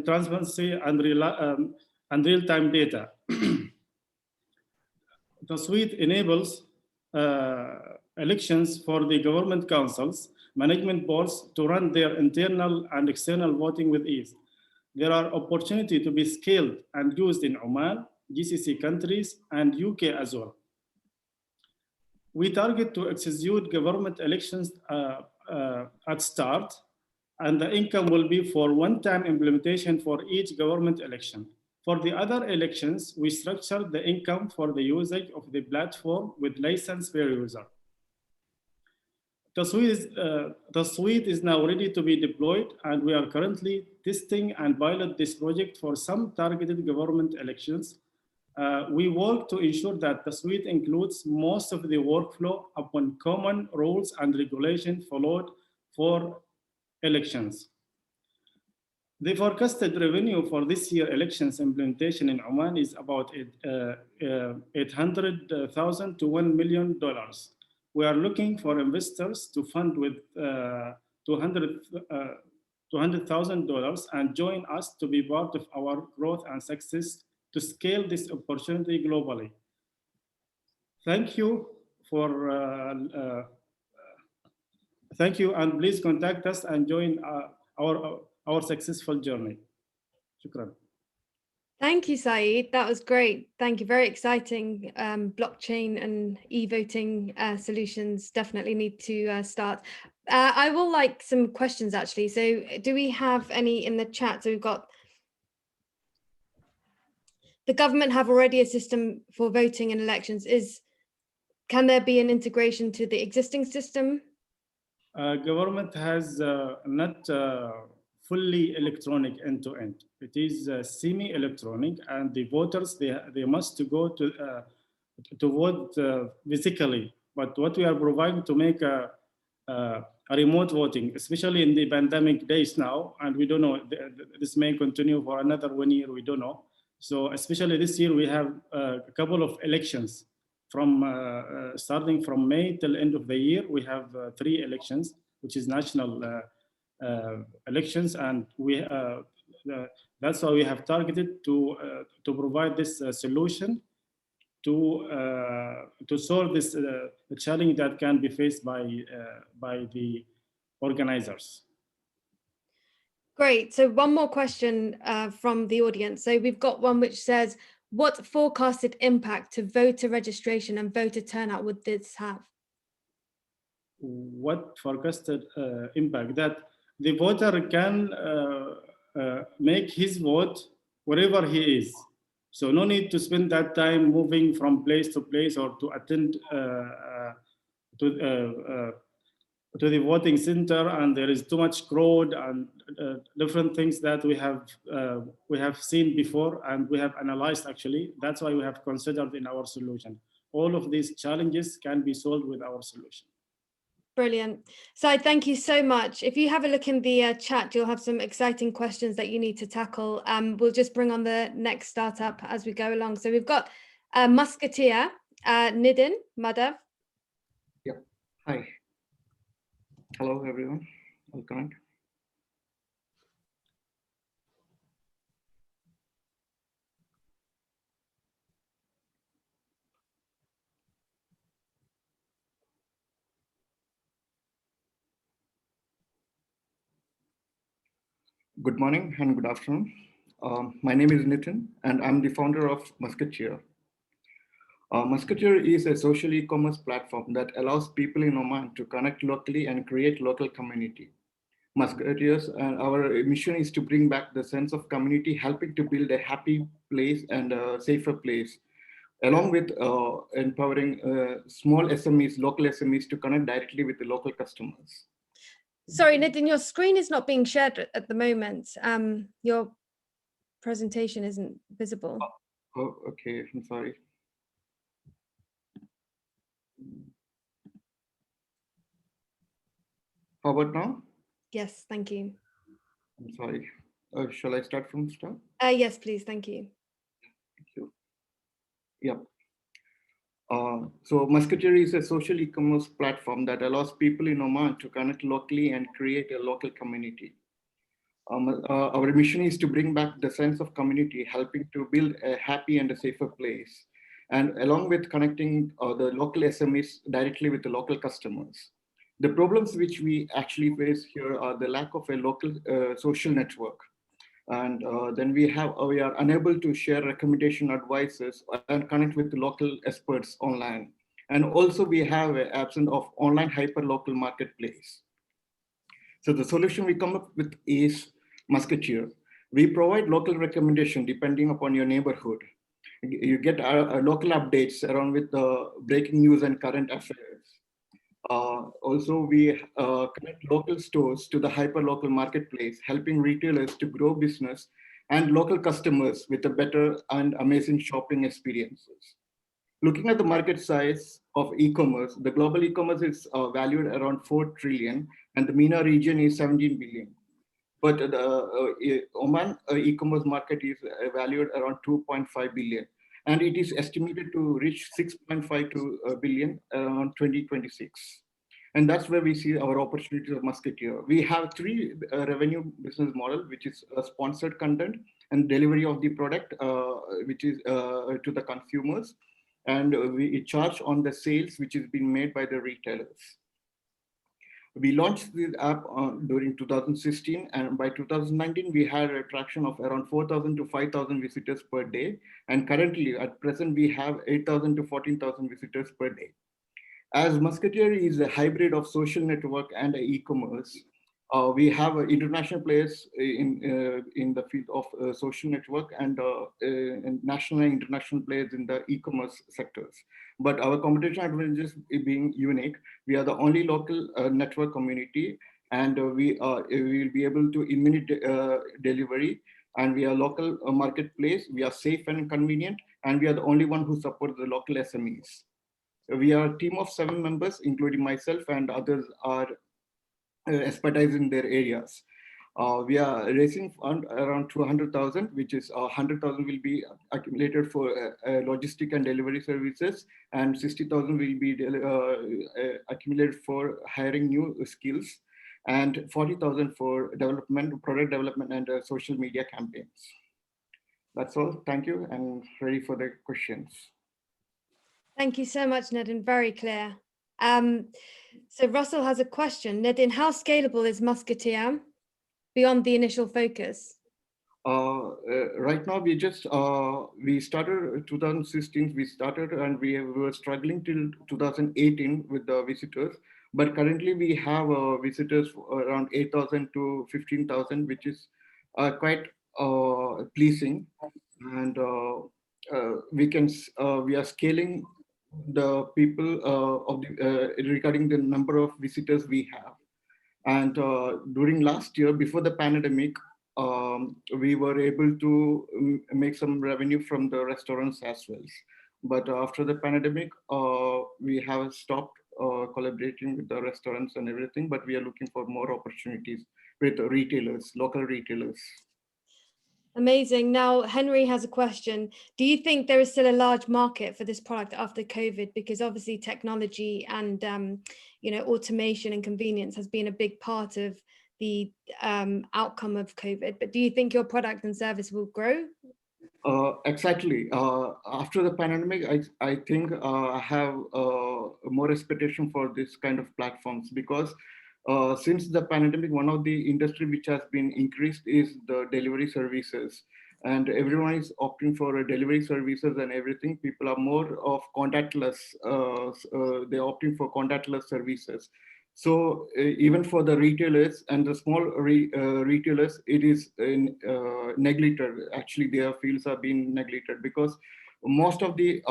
transparency and real-time data. The suite enables elections for the government councils, management boards to run their internal and external voting with ease. There are opportunities to be scaled and used in Oman, GCC countries, and UK as well. We target to execute government elections at start, and the income will be for one-time implementation for each government election. For the other elections, we structure the income for the usage of the platform with license per user. The suite is now ready to be deployed, and we are currently testing and pilot this project for some targeted government elections. We work to ensure that the suite includes most of the workflow upon common rules and regulations followed for elections. The forecasted revenue for this year elections implementation in Oman is about $800,000 to $1 million. We are looking for investors to fund with $200,000 and join us to be part of our growth and success to scale this opportunity globally. Thank you and please contact us and join our successful journey. Shukran. Thank you, Saeed. That was great. Thank you. Very exciting. Blockchain and e-voting solutions definitely need to start. I will like some questions actually. So do we have any in the chat? So we've got, the government have already a system for voting in elections. Can there be an integration to the existing system? Government has not fully electronic end-to-end. It is semi-electronic, and the voters, they must go to vote physically. But what we are providing to make a remote voting, especially in the pandemic days now, and we don't know, this may continue for another 1 year, we don't know. So especially this year, we have a couple of elections from starting from May till end of the year. We have 3 elections, which is national elections, and that's why we have targeted to provide this solution to solve this challenge that can be faced by the organizers. Great. So one more question from the audience. So we've got one which says, what forecasted impact to voter registration and voter turnout would this have? What forecasted impact? That the voter can make his vote wherever he is. So no need to spend that time moving from place to place or to attend to the voting center, and there is too much crowd and different things that we have seen before, and we have analyzed actually. That's why we have considered in our solution. All of these challenges can be solved with our solution. Brilliant. So thank you so much. If you have a look in the chat, you'll have some exciting questions that you need to tackle. We'll just bring on the next startup as we go along. So we've got Musketeer, Nidin Madhav. Yeah. Hi. Hello, everyone. Welcome. Good morning and good afternoon. My name is Nitin, and I'm the founder of Musketeer. Musketeer is a social e-commerce platform that allows people in Oman to connect locally and create local community. Musketeers, and our mission is to bring back the sense of community, helping to build a happy place and a safer place, along with empowering small SMEs, local SMEs, to connect directly with the local customers. Sorry, Nidin, your screen is not being shared at the moment. Your presentation isn't visible. Oh, okay, I'm sorry. How about now? Yes, thank you. I'm sorry. Shall I start from start? Yes, please. Thank you. Thank you. Yeah. So Musketeer is a social e-commerce platform that allows people in Oman to connect locally and create a local community. Our mission is to bring back the sense of community, helping to build a happy and a safer place. and along with connecting the local SMEs directly with the local customers. The problems which we actually face here are the lack of a local social network. And then we are unable to share recommendation advices and connect with the local experts online. And also we have an absence of online hyper-local marketplace. So the solution we come up with is Musketeer. We provide local recommendation depending upon your neighborhood. You get local updates around with the breaking news and current affairs. Also, we connect local stores to the hyper-local marketplace, helping retailers to grow business and local customers with a better and amazing shopping experiences. Looking at the market size of e-commerce, the global e-commerce is valued around 4 trillion and the MENA region is 17 billion. But the Oman e-commerce market is valued around 2.5 billion. And it is estimated to reach 6.5 billion around 2026. And that's where we see our opportunities of Musketeer. We have 3 revenue business model, which is sponsored content and delivery of the product, which is to the consumers. And we charge on the sales, which is being made by the retailers. We launched this app during 2016, and by 2019, we had a traction of around 4,000 to 5,000 visitors per day. And currently, at present, we have 8,000 to 14,000 visitors per day. As Musketeer is a hybrid of social network and e-commerce, we have international players in the field of social network and national and international players in the e-commerce sectors. But our competition advantages being unique, we are the only local network community, and we will be able to immediate delivery, and we are local marketplace, we are safe and convenient, and we are the only one who support the local SMEs. We are a team of 7 members, including myself, and others are expertise in their areas. We are raising fund around 200,000, which is 100,000 will be accumulated for logistic and delivery services, and 60,000 will be accumulated for hiring new skills, and 40,000 for development, product development, and social media campaigns. That's all. Thank you, and ready for the questions. Thank you so much, Nadine. Very clear. So Russell has a question. Nadine, how scalable is Musketeer beyond the initial focus? Right now, we started 2016, we started, and we were struggling till 2018 with the visitors. But currently we have visitors around 8,000 to 15,000, which is quite pleasing. And we are scaling the people regarding the number of visitors we have. And during last year, before the pandemic, we were able to make some revenue from the restaurants as well. But after the pandemic, we have stopped collaborating with the restaurants and everything, but we are looking for more opportunities with retailers, local retailers. Amazing. Now, Henry has a question. Do you think there is still a large market for this product after COVID? Because obviously technology and automation and convenience has been a big part of the outcome of COVID. But do you think your product and service will grow? Exactly. After the pandemic, I think I have more expectation for this kind of platforms, because since the pandemic, one of the industry which has been increased is the delivery services, and everyone is opting for delivery services and everything. People are more of contactless. They're opting for contactless services. So even for the retailers and the small retailers, it is neglected. Actually, their fields are being neglected, because most of the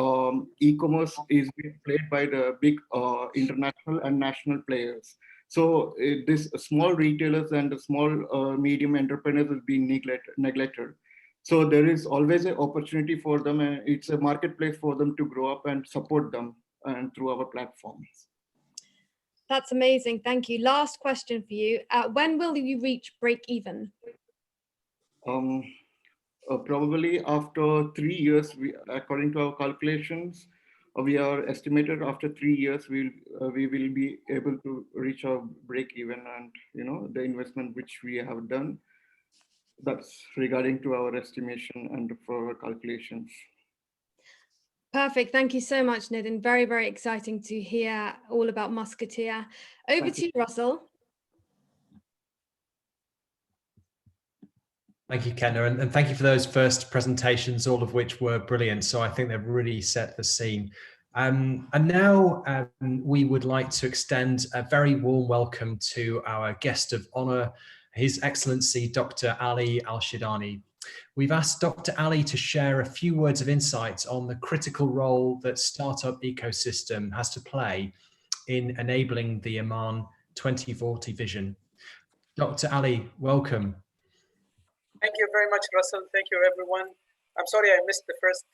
e-commerce is being played by the big international and national players. So this small retailers and the small medium entrepreneurs is being neglected. So there is always an opportunity for them, and it's a marketplace for them to grow up and support them and through our platforms. That's amazing. Thank you. Last question for you. When will you reach break even? Probably after 3 years, according to our calculations, we are estimated after 3 years, we will be able to reach our break even, and the investment which we have done. That's regarding to our estimation and for our calculations. Perfect. Thank you so much, Nidin. Very, very exciting to hear all about Musketeer. Over to you, Russell. Thank you, Ketna, and thank you for those first presentations, all of which were brilliant. So I think they've really set the scene. And now we would like to extend a very warm welcome to our guest of honor, His Excellency Dr. Ali Al-Shidani. We've asked Dr. Ali to share a few words of insight on the critical role that startup ecosystem has to play in enabling the Oman 2040 vision. Dr. Ali, welcome. Thank you very much, Russell. Thank you, everyone. I'm sorry I missed the first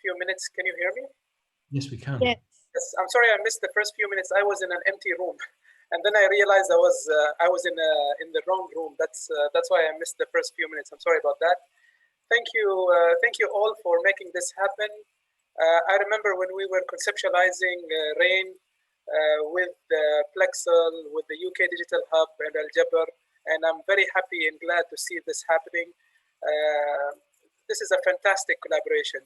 few minutes. Can you hear me? Yes, we can. Yes. Yes, I'm sorry I missed the first few minutes. I was in an empty room, and then I realized I was in the wrong room. That's why I missed the first few minutes. I'm sorry about that. Thank you all for making this happen. I remember when we were conceptualizing RAIN with Plexel, with the UK Digital Hub and Al Jabr, and I'm very happy and glad to see this happening. This is a fantastic collaboration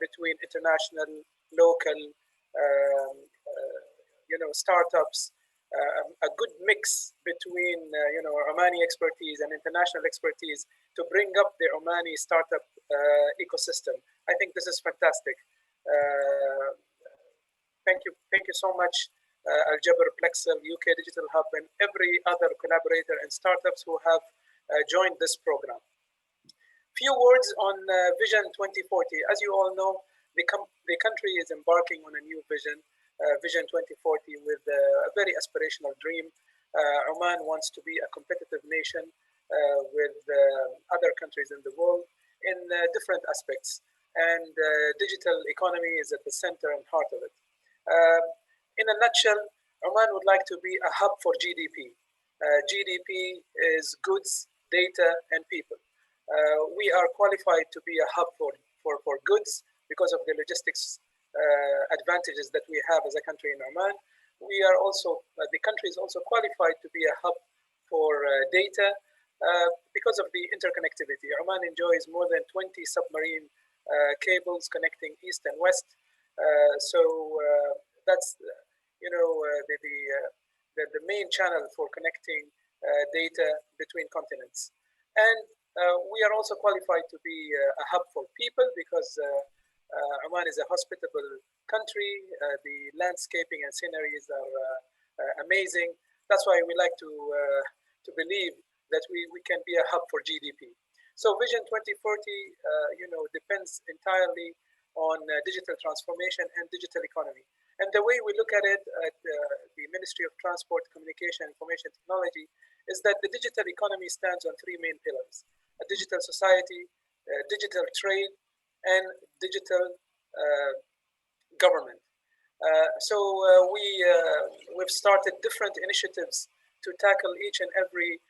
between international, local, startups, a good mix between Omani expertise and international expertise to bring up the Omani startup ecosystem. I think this is fantastic. Thank you so much, Al Jabr, Plexel, UK Digital Hub, and every other collaborator and startups who have joined this program. Few words on Vision 2040. As you all know, the country is embarking on a new vision, Vision 2040, with a very aspirational dream. Oman wants to be a competitive nation with other countries in the world in different aspects, and digital economy is at the center and heart of it. In a nutshell, Oman would like to be a hub for GDP. GDP is goods, data, and people. We are qualified to be a hub for goods because of the logistics advantages that we have as a country in Oman. We are also, the country is also qualified to be a hub for data because of the interconnectivity. Oman enjoys more than 20 submarine cables connecting east and west. That's the main channel for connecting data between continents. And we are also qualified to be a hub for people because Oman is a hospitable country. The landscaping and sceneries are amazing. That's why we like to believe that we can be a hub for GDP. So Vision 2040, depends entirely on digital transformation and digital economy. And the way we look at it at the Ministry of Transport, Communication, Information Technology is that the digital economy stands on three main pillars: a digital society, digital trade, and digital government. We've started different initiatives to tackle each and every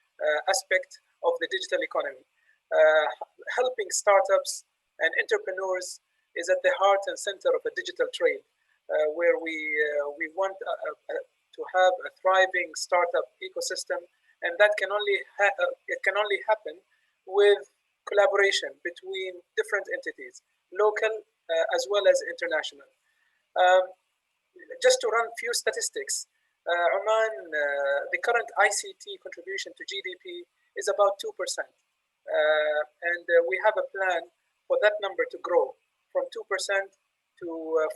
aspect of the digital economy. Helping startups and entrepreneurs is at the heart and center of a digital trade, where we want to have a thriving startup ecosystem, and that can only happen with collaboration between different entities, local as well as international. Just to run a few statistics, Oman, the current ICT contribution to GDP is about 2%. And we have a plan for that number to grow from 2% to 5%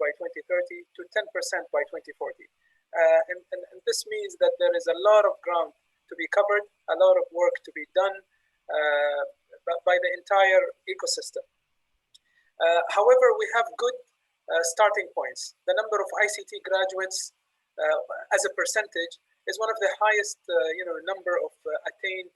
by 2030 to 10% by 2040. And this means that there is a lot of ground to be covered, a lot of work to be done by the entire ecosystem. However, we have good starting points. The number of ICT graduates as a percentage is one of the highest number of attained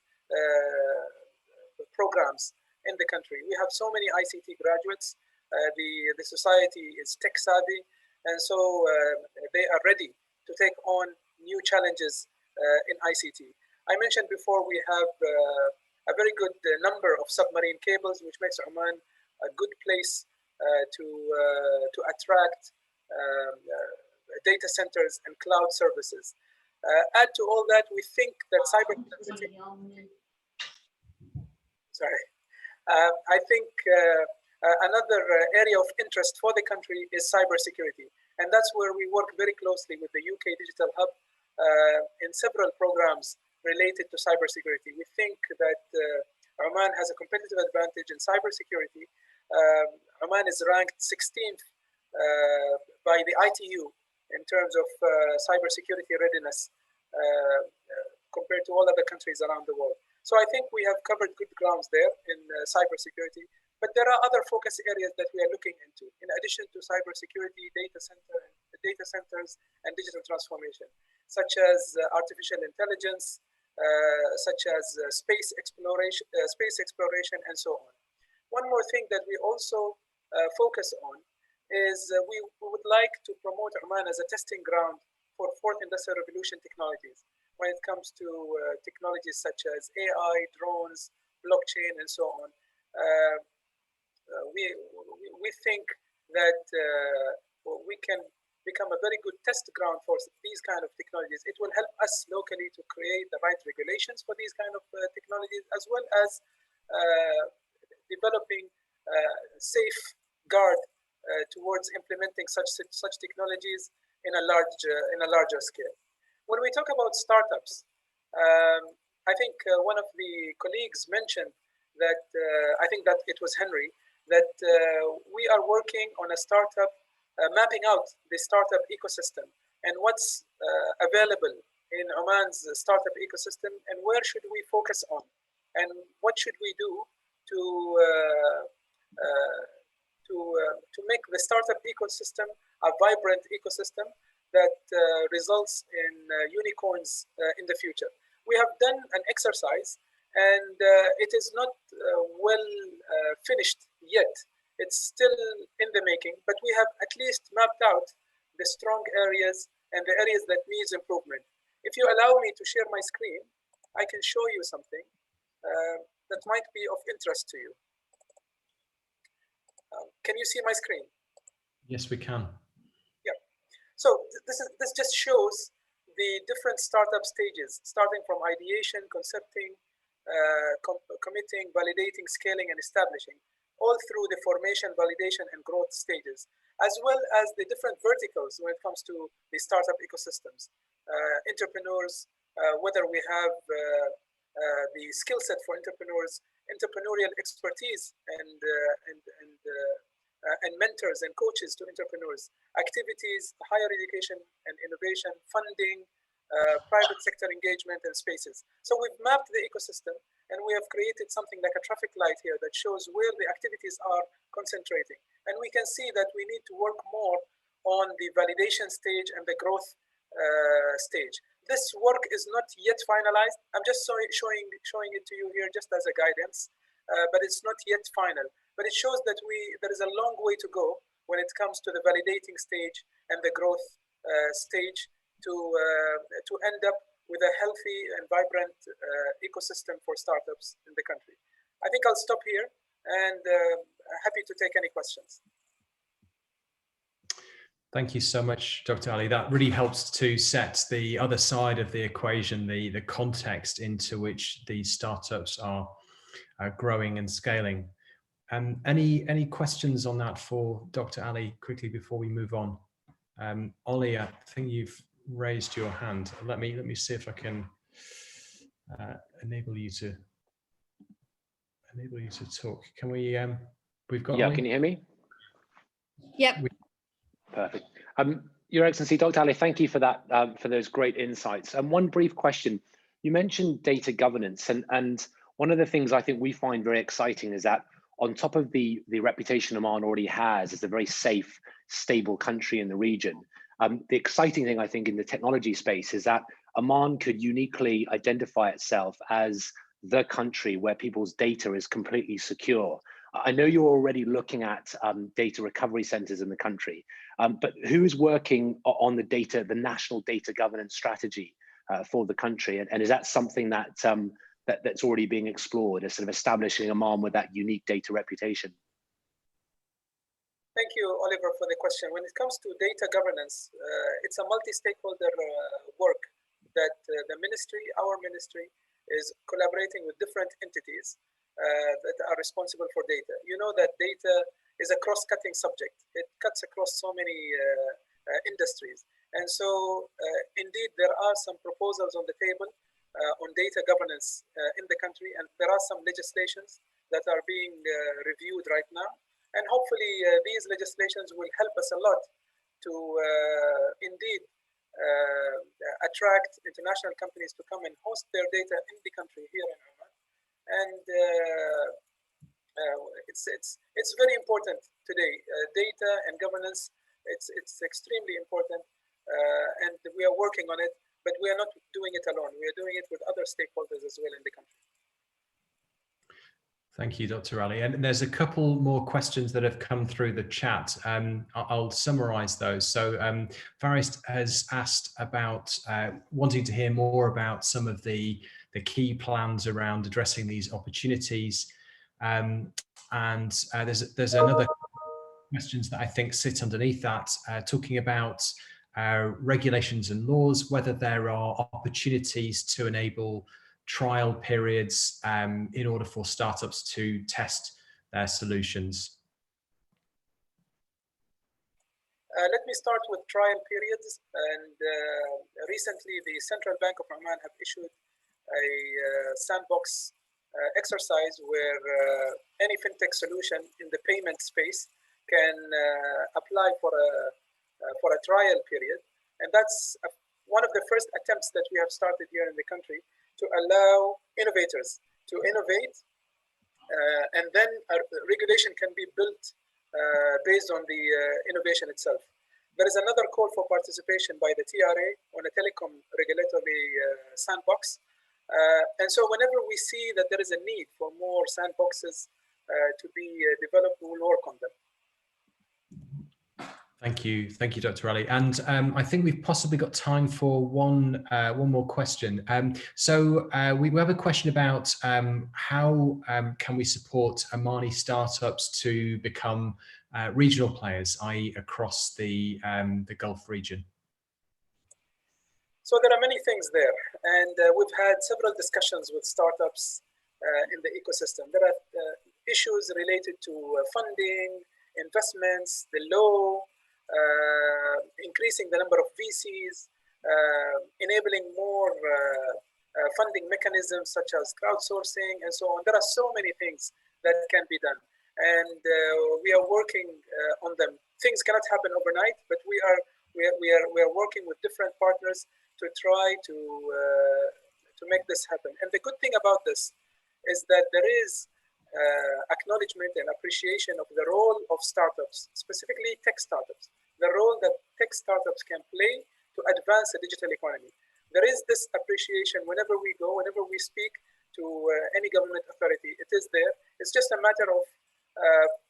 programs in the country. We have so many ICT graduates. The society is tech savvy, and so they are ready to take on new challenges in ICT. I mentioned before we have a very good number of submarine cables, which makes Oman a good place to attract data centers and cloud services. Add to all that, we think that cybersecurity. I think Another area of interest for the country is cybersecurity. And that's where we work very closely with the UK Digital Hub in several programs related to cybersecurity. We think that Oman has a competitive advantage in cybersecurity. Oman is ranked 16th by the ITU in terms of cybersecurity readiness compared to all other countries around the world. So I think we have covered good grounds there in cybersecurity. But there are other focus areas that we are looking into, in addition to cybersecurity, data centers, and digital transformation, such as artificial intelligence, such as space exploration, and so on. One more thing that we also focus on is we would like to promote Oman as a testing ground for fourth industrial revolution technologies when it comes to technologies such as AI, drones, blockchain, and so on. We think that we can become a very good test ground for these kind of technologies. It will help us locally to create the right regulations for these kind of technologies, as well as developing safeguard towards implementing such technologies in a larger scale. When we talk about startups, I think one of the colleagues mentioned that I think that it was Henry, that we are working on a startup, mapping out the startup ecosystem and what's available in Oman's startup ecosystem and where should we focus on and what should we do to make the startup ecosystem a vibrant ecosystem that results in unicorns in the future. We have done an exercise and it is not well finished yet. It's still in the making, but we have at least mapped out the strong areas and the areas that needs improvement. If you allow me to share my screen, I can show you something that might be of interest to you. Can you see my screen? Yes, we can. Yeah. So this just shows the different startup stages, starting from ideation, concepting, committing, validating, scaling, and establishing, all through the formation, validation, and growth stages, as well as the different verticals when it comes to the startup ecosystems. Entrepreneurs, whether we have the skill set for entrepreneurs, entrepreneurial expertise, and mentors and coaches to entrepreneurs, activities, higher education and innovation, funding, private sector engagement, and spaces. So we've mapped the ecosystem and we have created something like a traffic light here that shows where the activities are concentrating. And we can see that we need to work more on the validation stage and the growth stage. This work is not yet finalized. I'm just showing it to you here just as a guidance, but it's not yet final. But it shows that there is a long way to go when it comes to the validating stage and the growth stage to end up with a healthy and vibrant ecosystem for startups in the country. I think I'll stop here and happy to take any questions. Thank you so much, Dr. Ali. That really helps to set the other side of the equation, the context into which these startups are growing and scaling. Any questions on that for Dr. Ali quickly before we move on? Ollie, I think you've raised your hand. Let me see if I can enable you to talk. Can we? We've got. Yeah, Ollie? can you hear me? Yep. Perfect. Your Excellency, Dr. Ali, thank you for that, for those great insights. And one brief question. You mentioned data governance, and one of the things I think we find very exciting is that on top of the reputation Oman already has as a very safe, stable country in the region, the exciting thing I think in the technology space is that Oman could uniquely identify itself as the country where people's data is completely secure. I know you're already looking at data recovery centers in the country, but who is working on the national data governance strategy for the country? And is that something that that's already being explored as sort of establishing Oman with that unique data reputation? Thank you, Oliver, for the question. When it comes to data governance, it's a multi-stakeholder work that the ministry, our ministry, is collaborating with different entities that are responsible for data. You know that data is a cross-cutting subject. It cuts across so many industries. And so indeed, there are some proposals on the table on data governance in the country, and there are some legislations that are being reviewed right now. And hopefully these legislations will help us a lot to indeed attract international companies to come and host their data in the country here in Oman. And it's very important today. Data and governance, it's extremely important, and we are working on it. But we are not doing it alone. We are doing it with other stakeholders as well in the country. Thank you, Dr. Ali. And there's a couple more questions that have come through the chat. I'll summarize those. So Faris has asked about wanting to hear more about some of the key plans around addressing these opportunities. And there's another questions that I think sit underneath that, talking about regulations and laws, whether there are opportunities to enable trial periods in order for startups to test their solutions. Let me start with trial periods. And recently, the Central Bank of Oman have issued a sandbox exercise where any fintech solution in the payment space can apply for a trial period. And that's one of the first attempts that we have started here in the country to allow innovators to innovate, and then a regulation can be built based on the innovation itself. There is another call for participation by the TRA on a telecom regulatory sandbox. And so whenever we see that there is a need for more sandboxes to be developed, we will work on them. Thank you, Dr. Ali. And I think we've possibly got time for one more question. So we have a question about how can we support Omani startups to become regional players, i.e., across the Gulf region? So there are many things there, and we've had several discussions with startups in the ecosystem. There are issues related to funding, investments, the law, increasing the number of VCs, enabling more funding mechanisms such as crowdsourcing and so on. There are so many things that can be done, and we are working on them. Things cannot happen overnight, but we are working with different partners to try to make this happen. And the good thing about this is that there is acknowledgement and appreciation of the role of startups, specifically tech startups, the role that tech startups can play to advance the digital economy. There is this appreciation whenever we go, whenever we speak to any government authority, it is there. It's just a matter of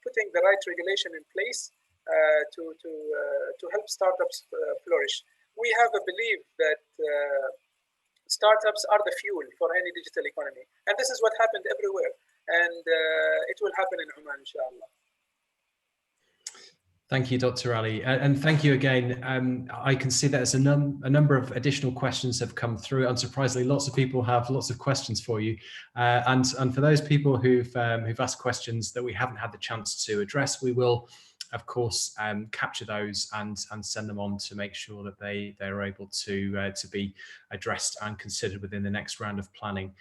putting the right regulation in place to help startups flourish. We have a belief that startups are the fuel for any digital economy. And this is what happened everywhere. And it will happen in Oman, inshallah. Thank you, Dr. Ali. And thank you again. I can see that there's a number of additional questions have come through. Unsurprisingly, lots of people have lots of questions for you. And for those people who've asked questions that we haven't had the chance to address, we will, of course, capture those and send them on to make sure that they're able to be addressed and considered within the next round of planning.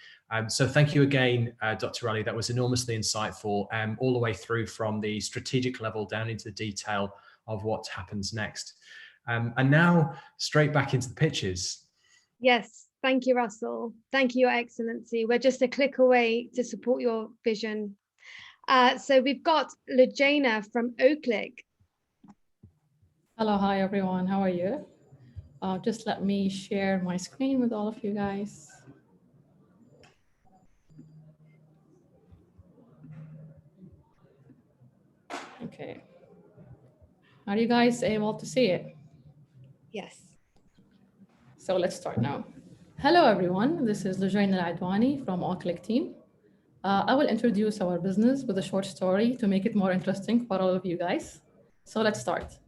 So thank you again, Dr. Ali. That was enormously insightful, all the way through from the strategic level down into the detail of what happens next. And now straight back into the pitches. Yes, thank you, Russell. Thank you, Your Excellency. We're just a click away to support your vision. So we've got Lejana from Oaklick. Hello, hi everyone. How are you? Just let me share my screen with all of you guys. Okay. Are you guys able to see it? Yes. So let's start now. Hello, everyone. This is Lejana Al-Adwani from Oaklick team. I will introduce our business with a short story to make it more interesting for all of you guys. So let's start.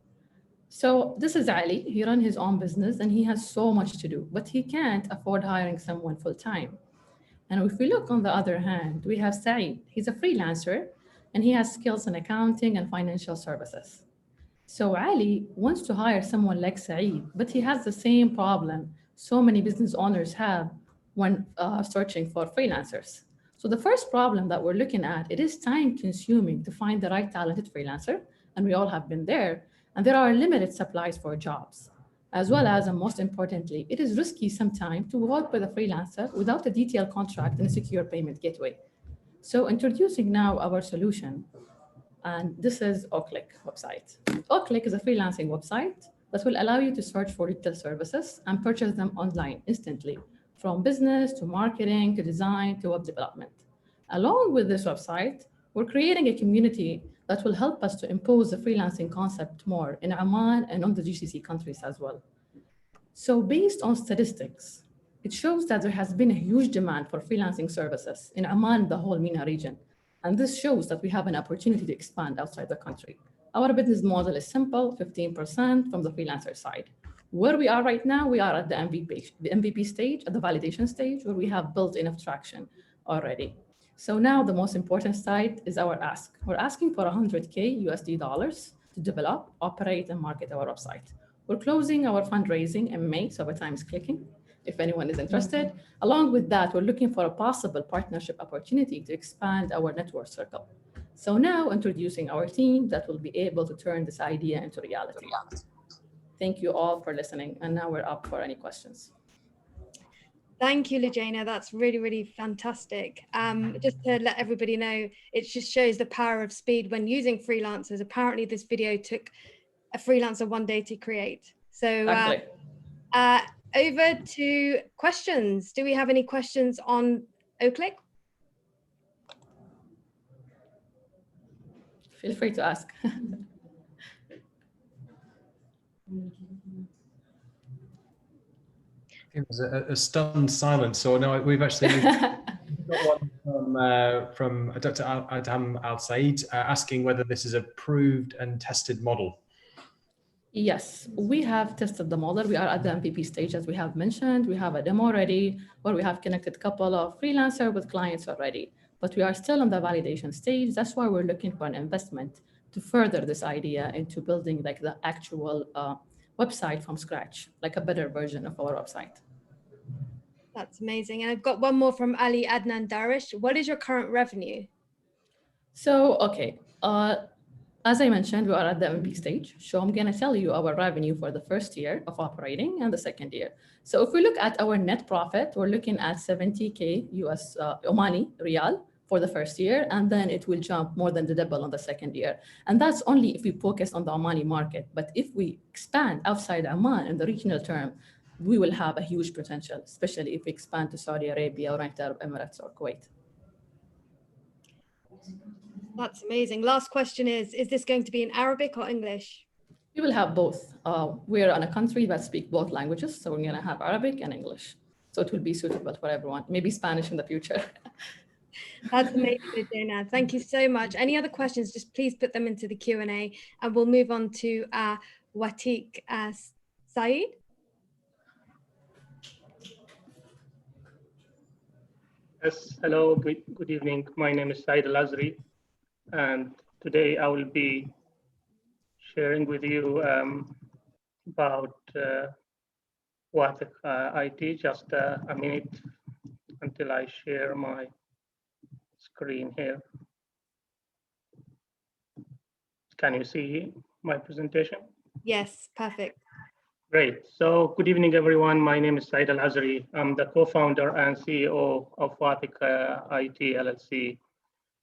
So this is Ali. He runs his own business and he has so much to do, but he can't afford hiring someone full time. And if we look on the other hand, we have Saeed. He's a freelancer and he has skills in accounting and financial services. So Ali wants to hire someone like Saeed, but he has the same problem so many business owners have when searching for freelancers. So the first problem that we're looking at, it is time consuming to find the right talented freelancer, and we all have been there, and there are limited supplies for jobs. As well as, and most importantly, it is risky sometimes to work with a freelancer without a detailed contract and a secure payment gateway. So introducing now our solution, and this is Oclick website. Oclick is a freelancing website that will allow you to search for retail services and purchase them online instantly, from business to marketing to design to web development. Along with this website, we're creating a community that will help us to impose the freelancing concept more in Oman and on the GCC countries as well. So based on statistics, it shows that there has been a huge demand for freelancing services in Oman and the whole MENA region. And this shows that we have an opportunity to expand outside the country. Our business model is simple, 15% from the freelancer side. Where we are right now, we are at the MVP stage, at the validation stage, where we have built enough traction already. So now the most important side is our ask. We're asking for 100K USD dollars to develop, operate, and market our website. We're closing our fundraising in May, so the time is clicking if anyone is interested. Along with that, we're looking for a possible partnership opportunity to expand our network circle. So now introducing our team that will be able to turn this idea into reality. Thank you all for listening. And now we're up for any questions. Thank you, Lujana. That's really, really fantastic. Just to let everybody know, it just shows the power of speed when using freelancers. Apparently this video took a freelancer 1 day to create. So over to questions. Do we have any questions on Oclick? Feel free to ask. It was a stunned silence. So no, we've actually got one from Dr. Adam Al Said asking whether this is a proved and tested model. Yes, we have tested the model. We are at the MVP stage, as we have mentioned. We have a demo already where we have connected a couple of freelancers with clients already, but we are still on the validation stage. That's why we're looking for an investment to further this idea into building like the actual website from scratch, like a better version of our website. That's amazing. And I've got one more from Ali Adnan Darish. What is your current revenue? So, okay. As I mentioned, we are at the MVP stage. So I'm going to tell you our revenue for the first year of operating and the second year. So if we look at our net profit, we're looking at 70K US Omani Riyal for the first year, and then it will jump more than the double on the second year. And that's only if we focus on the Omani market. But if we expand outside Oman in the regional term, we will have a huge potential, especially if we expand to Saudi Arabia or United Arab Emirates or Kuwait. That's amazing. Last question is this going to be in Arabic or English? We will have both. We're in a country that speaks both languages, so we're going to have Arabic and English. So it will be suitable for everyone, maybe Spanish in the future. That's amazing, Dana. Thank you so much. Any other questions, just please put them into the Q&A and we'll move on to Watik Saeed. Yes, hello, good evening. My name is Saeed Al-Azri, and today I will be sharing with you about what IT. Just a minute until I share my screen here. Can you see my presentation? Yes, perfect. Great. So good evening, everyone. My name is Saeed Al-Azri. I'm the co-founder and CEO of Watik IT LLC.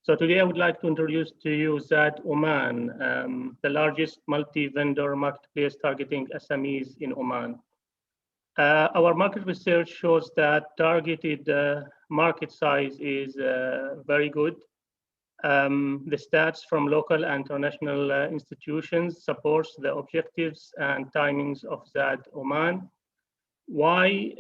So today I would like to introduce to you Zad Oman, the largest multi-vendor marketplace targeting SMEs in Oman. Our market research shows that targeted market size is very good. The stats from local and international institutions supports the objectives and timings of Zad Oman. Why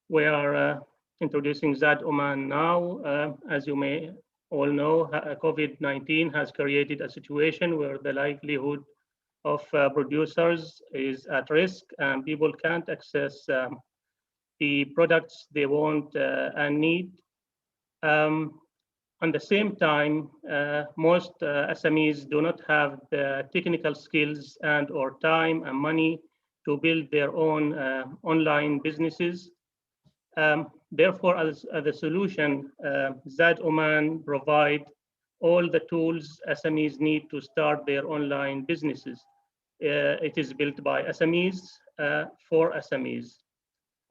we are introducing Zad Oman now? As you may all know, COVID-19 has created a situation where the livelihood of producers is at risk and people can't access the products they want and need. At the same time, most SMEs do not have the technical skills and or time and money to build their own online businesses. Therefore, as a solution, Zad Oman provide all the tools SMEs need to start their online businesses. It is built by SMEs for SMEs.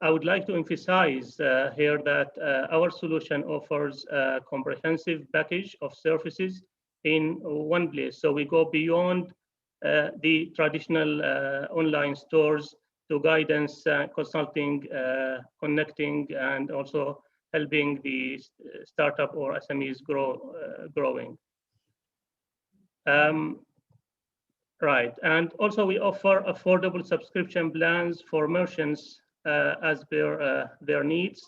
I would like to emphasize here that our solution offers a comprehensive package of services in one place. So we go beyond the traditional online stores to guidance, consulting, connecting, and also helping the startup or SMEs growing. Right, and also we offer affordable subscription plans for merchants as per their needs.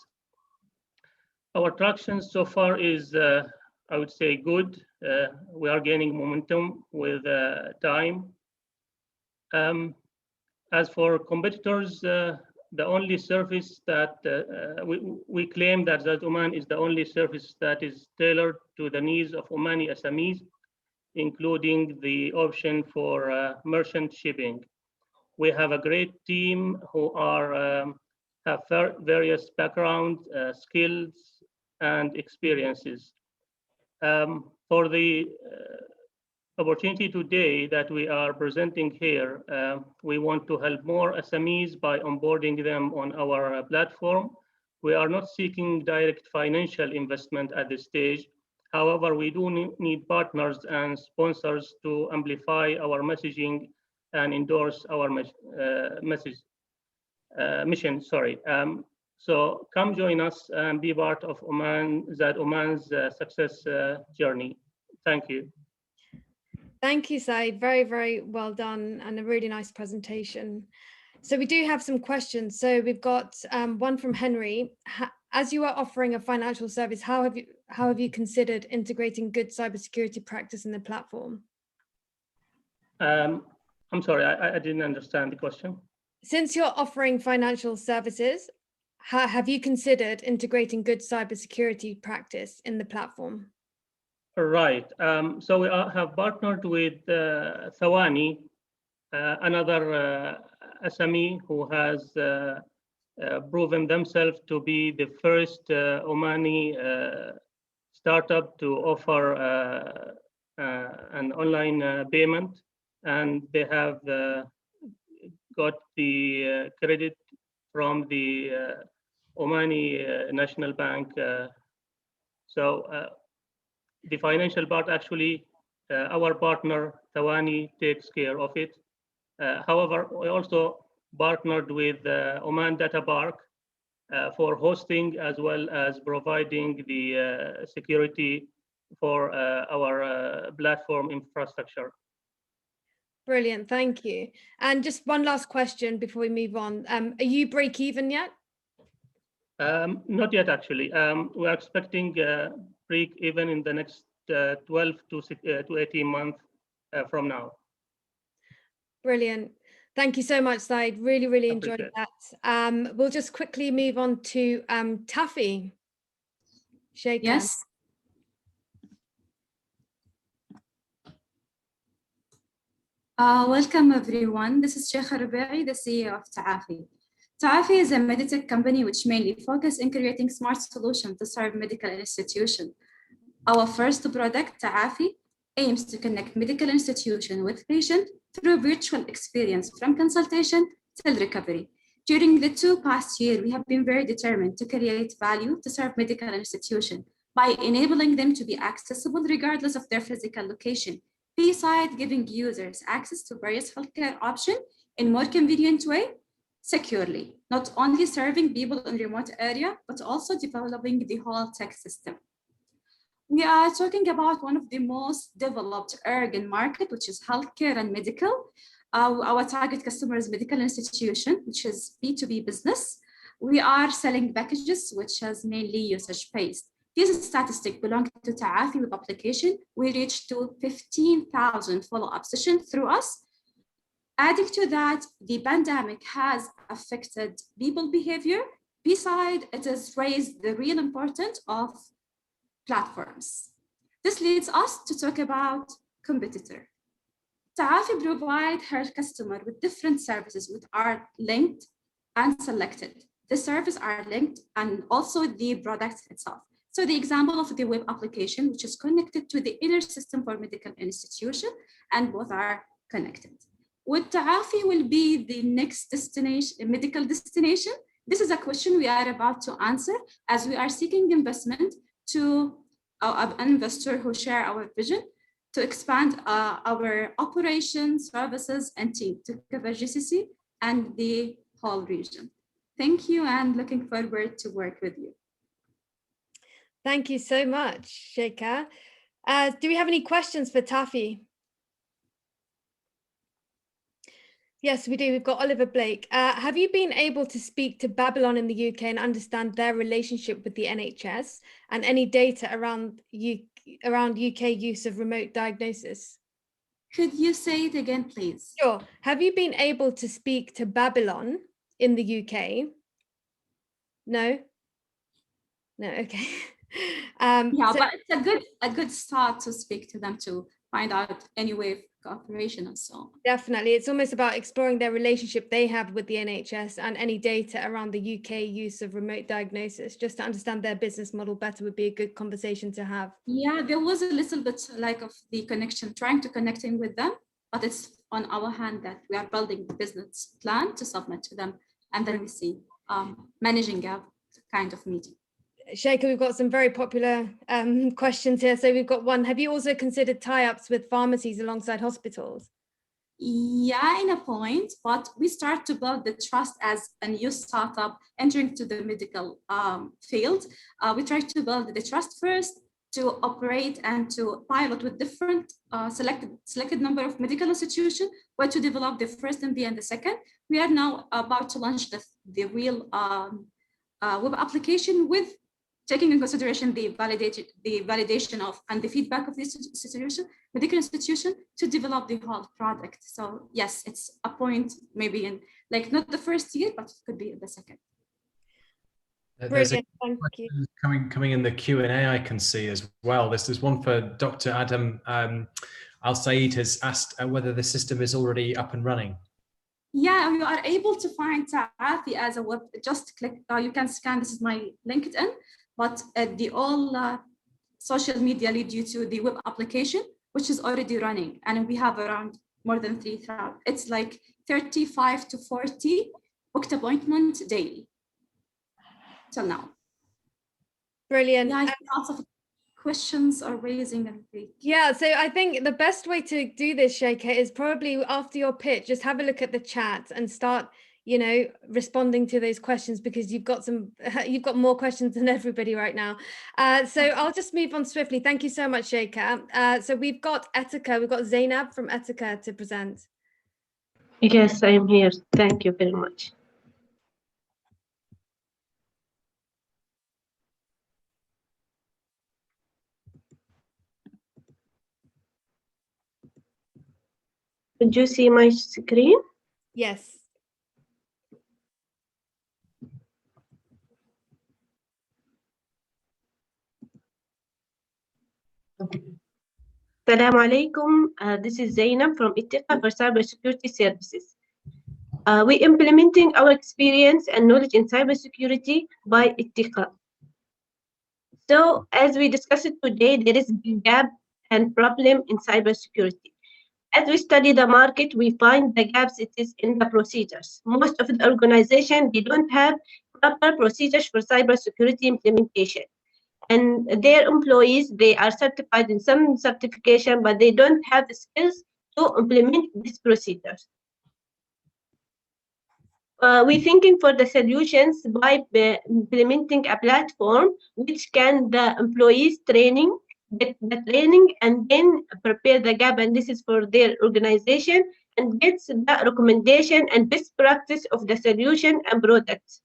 Our traction so far is, I would say, good. We are gaining momentum with time. As for competitors, the only service that we claim that Zad Oman is the only service that is tailored to the needs of Omani SMEs, including the option for merchant shipping. We have a great team who are have various background, skills, and experiences. For the opportunity today that we are presenting here, we want to help more SMEs by onboarding them on our platform. We are not seeking direct financial investment at this stage. However, we do need partners and sponsors to amplify our messaging and endorse our mission. So come join us and be part of Zad Oman's success journey. Thank you. Thank you, Said. Very, very well done and a really nice presentation. So we do have some questions. So we've got one from Henry. As you are offering a financial service, how have you considered integrating good cybersecurity practice in the platform? I'm sorry, I didn't understand the question. Since you're offering financial services, have you considered integrating good cybersecurity practice in the platform? Right. So we have partnered with Thawani, another SME who has proven themselves to be the first Omani startup to offer an online payment, and they have got the credit from the Omani National Bank. The financial part, actually, our partner Thawani takes care of it. However, we also partnered with Oman Data Park for hosting as well as providing the security for our platform infrastructure. Brilliant, thank you. And just one last question before we move on. Are you break even yet? Not yet, actually. We are expecting break even in the next 12 to 18 months from now. Brilliant. Thank you so much, Said. Really, really enjoyed that. We'll just quickly move on to Taffy. Shake yes. Welcome, everyone. This is Sheikha Rubai, the CEO of Ta'afi. Ta'afi is a medtech company which mainly focuses on creating smart solutions to serve medical institutions. Our first product, Ta'afi, aims to connect medical institutions with patients through virtual experience from consultation till recovery. During the past years, we have been very determined to create value to serve medical institutions by enabling them to be accessible regardless of their physical location, besides giving users access to various healthcare options in a more convenient way, securely, not only serving people in remote area, but also developing the whole tech system. We are talking about one of the most developed urban market, which is healthcare and medical. Our target customer is medical institution, which is B2B business. We are selling packages, which is mainly usage-based. These statistics belong to Ta'afi web application. We reached to 15,000 follow-up sessions through us. Adding to that, the pandemic has affected people behavior. Besides, it has raised the real importance of platforms. This leads us to talk about competitor. Ta'afi provides her customer with different services which are linked and selected. The services are linked and also the product itself. So the example of the web application, which is connected to the inner system for medical institution, and both are connected. What Ta'afi will be the next destination, medical destination? This is a question we are about to answer as we are seeking investment to an investor who share our vision to expand our operations, services, and team to cover GCC and the whole region. Thank you and looking forward to work with you. Thank you so much, Sheikha. Do we have any questions for Tafi? Yes, we do. We've got Oliver Blake. Have you been able to speak to Babylon in the UK and understand their relationship with the NHS and any data around UK use of remote diagnosis? Could you say it again, please? Sure. Have you been able to speak to Babylon in the UK? No? No, okay. Yeah, but it's a good start to speak to them to find out any way of cooperation and so on. Definitely. It's almost about exploring their relationship they have with the NHS and any data around the UK use of remote diagnosis, just to understand their business model better would be a good conversation to have. Yeah, there was a little bit like of the connection, trying to connecting with them, but it's on our hand that we are building the business plan to submit to them. And then we see managing a kind of meeting. Sheikha, we've got some very popular questions here. So we've got one. Have you also considered tie-ups with pharmacies alongside hospitals? Yeah, in a point, but we start to build the trust as a new startup entering to the medical field. We try to build the trust first to operate and to pilot with different selected number of medical institutions, where to develop the first MD and the second. We are now about to launch the real web application with taking in consideration the validation of and the feedback of this medical institution to develop the whole product. So yes, it's a point maybe in like not the first year, but it could be the second. There's a Thank you. coming in the Q&A I can see as well. There's one for Dr. Adam. Al Said has asked whether the system is already up and running. Yeah, you are able to find Ta'afi as a web, just click, you can scan, this is my LinkedIn, but the all social media lead you to the web application, which is already running. And we have around more than 3,000. It's like 35 to 40 booked appointments daily till now. Brilliant. Yeah, lots of questions are raising. Yeah, so I think the best way to do this, Sheikha, is probably after your pitch, just have a look at the chat and start, responding to those questions, because you've got more questions than everybody right now. So I'll just move on swiftly. Thank you so much, Sheikha. So we've got Etika, we've got Zainab from Etika to present. Yes, I am here. Thank you very much. Could you see my screen? Yes. Assalamu alaikum. This is Zainab from Ittiqa for Cybersecurity Services. We're implementing our experience and knowledge in cybersecurity by Ittiqa. So, as we discussed today, there is a big gap and problem in cybersecurity. As we study the market, we find the gaps it is in the procedures. Most of the organizations, they don't have proper procedures for cybersecurity implementation. And their employees, they are certified in some certification, but they don't have the skills to implement these procedures. We're thinking for the solutions by implementing a platform which can the employees get the training and then prepare the gap analysis for their organization and gets the recommendation and best practice of the solution and products.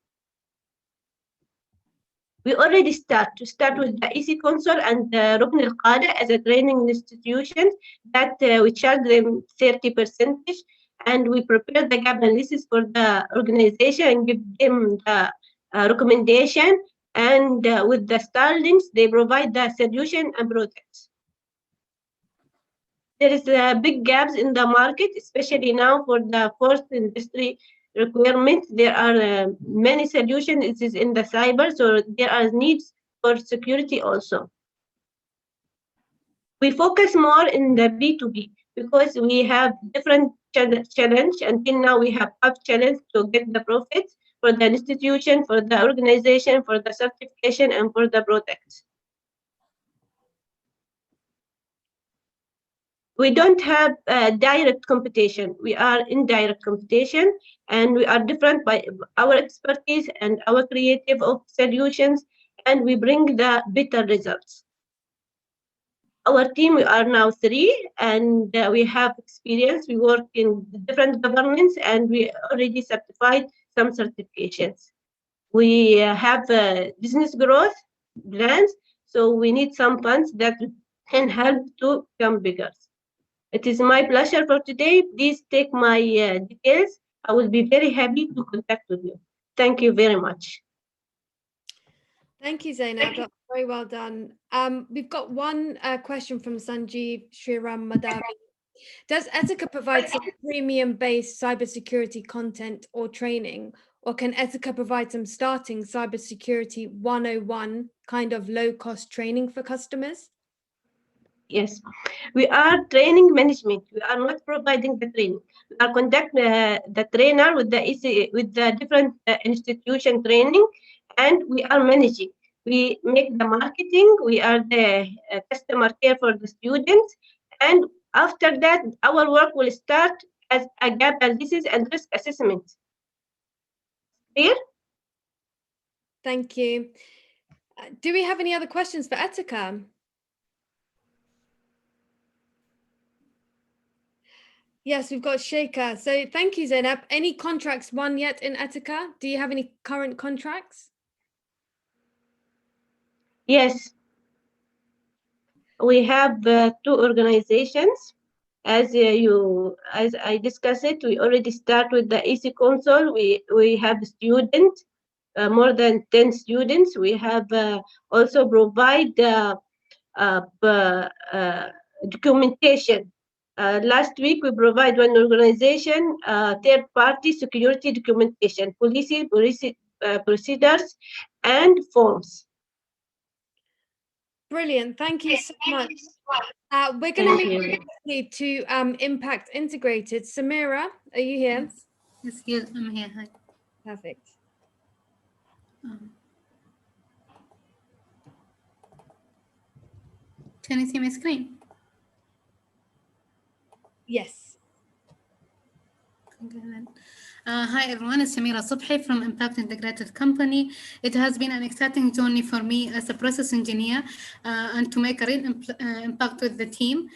We already start with the EC Console and the Rukn al-Qada as a training institution that we charge them 30%, and we prepare the gap analysis for the organization and give them the recommendation, and with the Starlinks, they provide the solution and products. There is big gaps in the market, especially now for the fourth industry requirements. There are many solutions. It is in the cyber, so there are needs for security also. We focus more in the B2B because we have different challenge. Until now, we have 5 challenges to get the profits for the institution, for the organization, for the certification, and for the products. We don't have direct competition. We are indirect competition, and we are different by our expertise and our creative of solutions, and we bring the better results. Our team, we are now 3, and we have experience. We work in different governments, and we already certified some certifications. We have business growth plans, so we need some funds that can help to become bigger. It is my pleasure for today. Please take my details. I will be very happy to contact with you. Thank you very much. Thank you, Zainab. That's very well done. We've got one question from Sanjeev Sriram Madhavi. Does Ethica provide some premium-based cybersecurity content or training, or can Ethica provide some starting cybersecurity 101 kind of low-cost training for customers? Yes, we are training management. We are not providing the training. We are conducting the trainer with the different institution training, and we are managing. We make the marketing. We are the customer care for the students, and after that, our work will start as a gap analysis and risk assessment. Clear? Thank you. Do we have any other questions for Ethica? Yes, we've got Sheikha. So thank you, Zainab. Any contracts won yet in Ethica? Do you have any current contracts? Yes. We have 2 organizations. As I discussed it, we already start with the EC console. We have students, more than 10 students. We have also provide documentation. Last week, we provide one organization, third-party security documentation, policy procedures, and forms. Brilliant. Thank you so much. We're going to move quickly to Impact Integrated. Samira, are you here? Yes, I'm here. Hi. Perfect. Can you see my screen? Yes. Hi everyone, it's Samira Subhi from Impact Integrated Company. It has been an exciting journey for me as a process engineer and to make a real impact with the team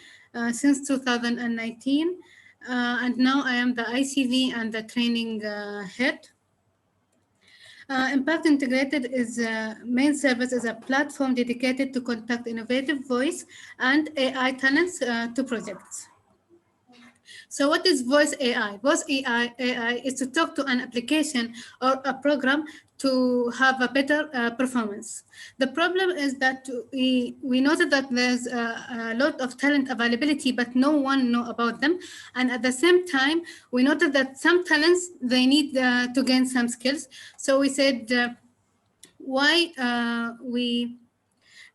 since 2019. And now I am the ICV and the training head. Impact Integrated is main service is a platform dedicated to conduct innovative voice and AI talents to projects. So what is voice AI? Voice AI is to talk to an application or a program to have a better performance. The problem is that we noted that there's a lot of talent availability, but no one know about them. And at the same time, we noted that some talents, they need to gain some skills. So we said, why we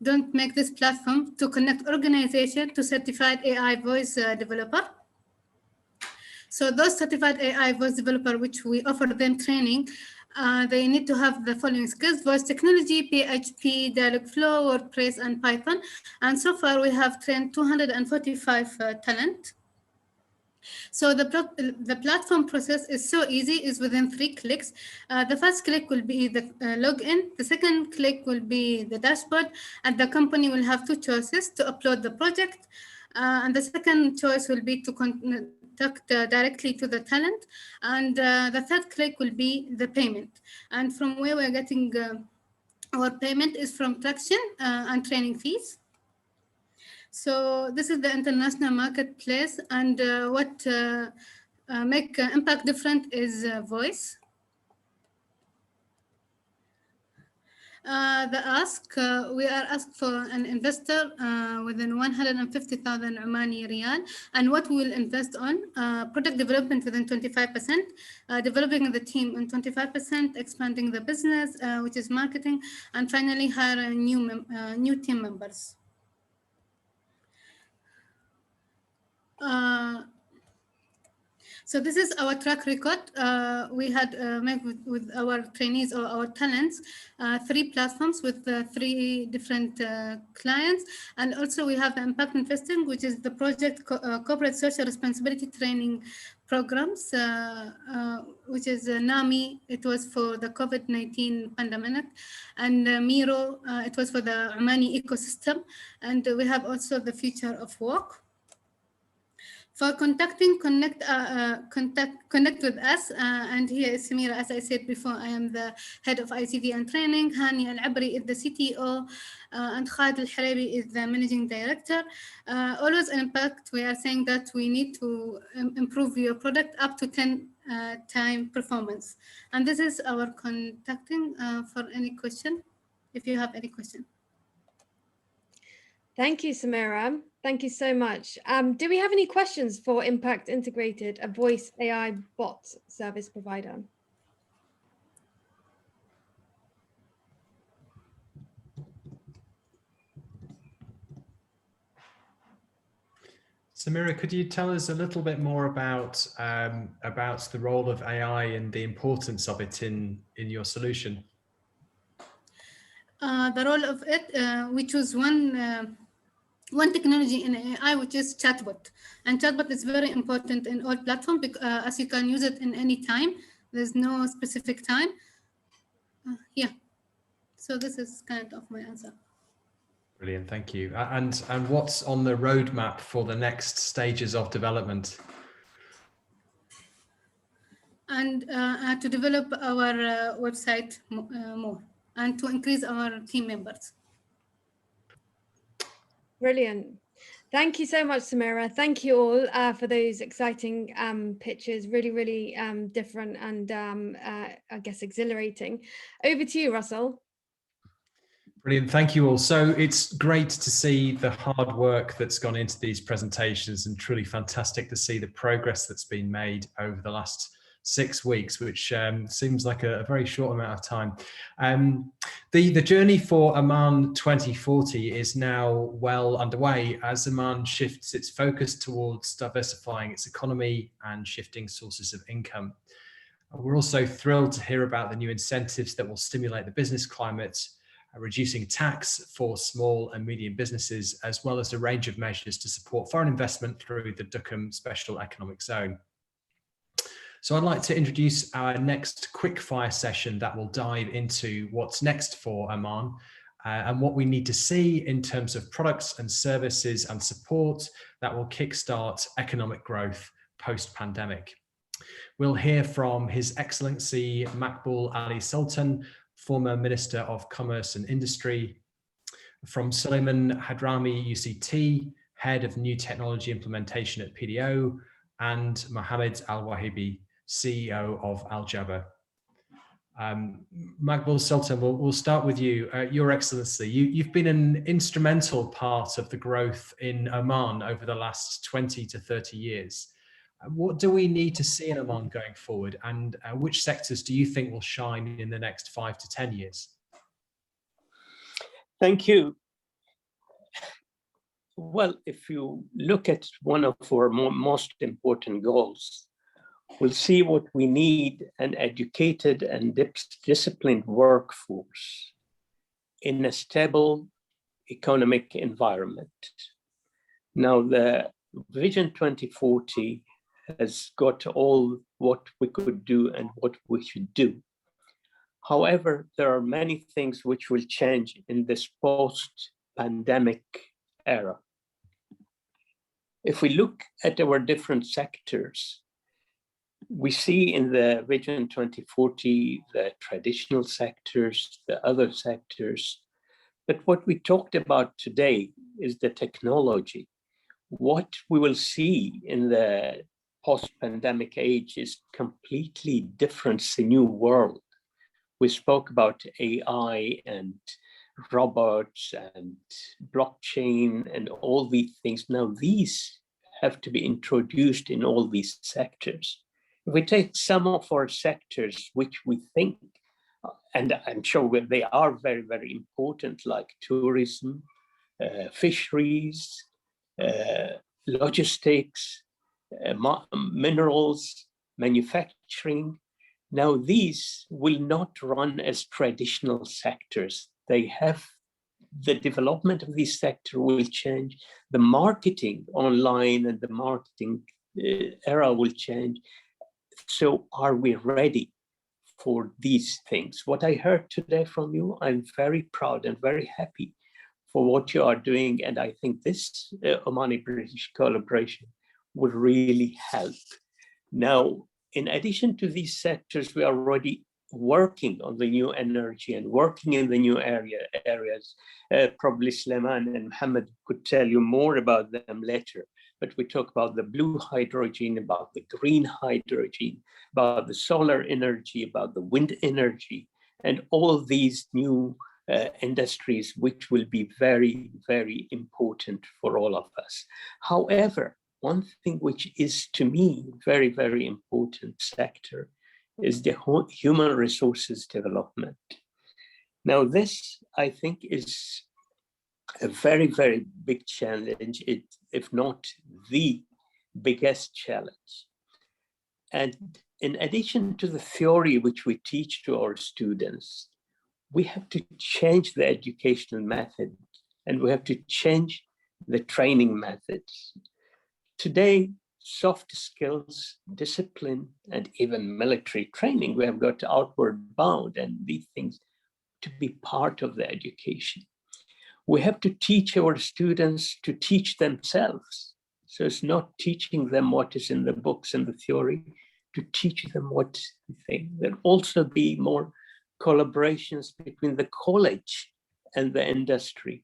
don't make this platform to connect organization to certified AI voice developer. So those certified AI voice developer, which we offer them training, they need to have the following skills: voice technology, PHP, Dialogflow, WordPress, and Python. And so far, we have trained 245 talent. So the platform process is so easy, is within 3 clicks. The first click will be the login. The second click will be the dashboard, and the company will have 2 choices to upload the project. And the second choice will be to contact directly to the talent. And the third click will be the payment. And from where we're getting our payment is from traction and training fees. So this is the international marketplace, and what make Impact different is voice. The ask, we are asked for an investor within 150,000 Omani riyal, and what we will invest on: product development within 25%, developing the team on 25%, expanding the business, which is marketing, and finally hiring new team members. So this is our track record. We had made with our trainees or our talents 3 platforms with 3 different clients. And also we have the impact investing, which is the project corporate social responsibility training programs, which is NAMI. It was for the COVID-19 pandemic, and Miro, it was for the Omani ecosystem. And we have also the future of work. For contacting, connect with us. And here is Samira. As I said before, I am the head of ICT and training. Hani Al-Abri is the CTO, and Khalid Al-Harabi is the managing director. Always in impact, we are saying that we need to improve your product up to 10 time performance. And this is our contacting for any question, if you have any question. Thank you, Samira. Thank you so much. Do we have any questions for Impact Integrated, a voice AI bot service provider? Samira, could you tell us a little bit more about the role of AI and the importance of it in your solution? The role of it, we choose one technology in AI, which is chatbot. And chatbot is very important in all platforms because as you can use it in any time. There's no specific time. Yeah. So this is kind of my answer. Brilliant, thank you. And what's on the roadmap for the next stages of development? And to develop our website more and to increase our team members. Brilliant. Thank you so much, Samira. Thank you all for those exciting pitches, really different and I guess exhilarating. Over to you, Russell. Brilliant, thank you all. So it's great to see the hard work that's gone into these presentations, and truly fantastic to see the progress that's been made over the last 6 weeks, which seems like a very short amount of time. The journey for Oman 2040 is now well underway as Oman shifts its focus towards diversifying its economy and shifting sources of income. We're also thrilled to hear about the new incentives that will stimulate the business climate, reducing tax for small and medium businesses, as well as a range of measures to support foreign investment through the Duqm Special Economic Zone. So I'd like to introduce our next quickfire session that will dive into what's next for Oman and what we need to see in terms of products and services and support that will kickstart economic growth post-pandemic. We'll hear from His Excellency Makbul Ali Sultan, former Minister of Commerce and Industry, from Suleiman Hadrami UCT, Head of New Technology Implementation at PDO, and Mohammed Al-Wahibi, CEO of Al-Jaber. Makbul Sultan, we'll start with you. Your Excellency, you've been an instrumental part of the growth in Oman over the last 20 to 30 years. What do we need to see in Oman going forward, and which sectors do you think will shine in the next 5 to 10 years? Thank you. Well, if you look at one of our most important goals, we'll see what we need: an educated and disciplined workforce in a stable economic environment. Now, the Vision 2040 has got all what we could do and what we should do. However, there are many things which will change in this post-pandemic era. If we look at our different sectors, we see in the Vision 2040 the traditional sectors, the other sectors, but what we talked about today is the technology. What we will see in the post-pandemic age is completely different, a new world We spoke about AI and robots and blockchain and all these things. Now these have to be introduced in all these sectors. If we take some of our sectors, which we think, and I'm sure they are very, very important, like tourism, fisheries, logistics, minerals, manufacturing. Now, these will not run as traditional sectors. They have the development of this sector will change. The marketing online and the marketing era will change. So are we ready for these things? What I heard today from you, I'm very proud and very happy for what you are doing. And I think this Omani-British collaboration will really help. Now, in addition to these sectors, we are already working on the new energy and working in the new areas. Probably Sulaiman and Mohammed could tell you more about them later. But we talk about the blue hydrogen, about the green hydrogen, about the solar energy, about the wind energy, and all these new industries, which will be very, very important for all of us. However, one thing which is to me very, very important sector is the human resources development. Now this, I think, is a very, very big challenge, if not the biggest challenge. And in addition to the theory which we teach to our students, we have to change the educational method and we have to change the training methods. Today, soft skills, discipline, and even military training, we have got outward bound and these things to be part of the education. We have to teach our students to teach themselves. So it's not teaching them what is in the books and the theory, to teach them what they think. There'll also be more collaborations between the college and the industry.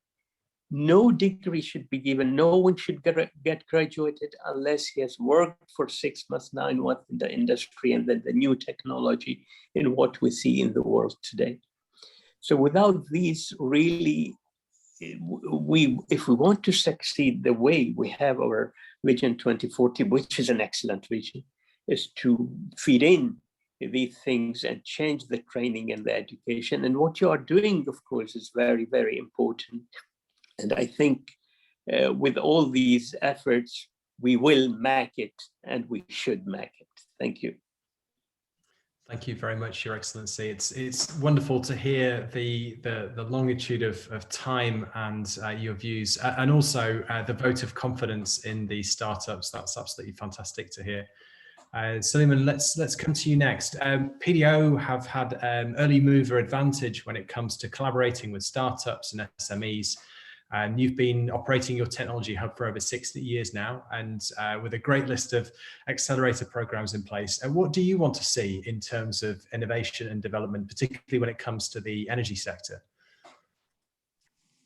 No degree should be given. No one should get graduated unless he has worked for 6 months, 9 months in the industry and then the new technology in what we see in the world today. So without these, really, if we want to succeed the way we have our Vision 2040, which is an excellent vision, is to feed in these things and change the training and the education. And what you are doing, of course, is very, very important. And I think with all these efforts, we will make it and we should make it. Thank you. Thank you very much, Your Excellency. It's wonderful to hear the longitude of time and your views, and also the vote of confidence in the startups. That's absolutely fantastic to hear. Suleiman, let's come to you next. PDO have had early mover advantage when it comes to collaborating with startups and SMEs. And you've been operating your technology hub for over 60 years now, and with a great list of accelerator programs in place. And what do you want to see in terms of innovation and development, particularly when it comes to the energy sector?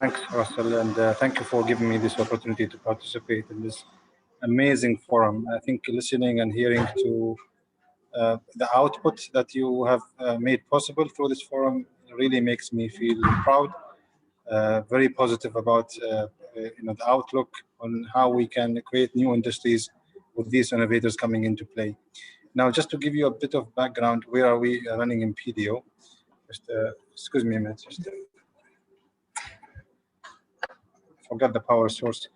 Thanks, Russell, and thank you for giving me this opportunity to participate in this amazing forum. I think listening and hearing to the output that you have made possible through this forum really makes me feel proud. Very positive about the outlook on how we can create new industries with these innovators coming into play. Now, just to give you a bit of background, where are we running in PDO? Just excuse me a minute. Just forgot the power source.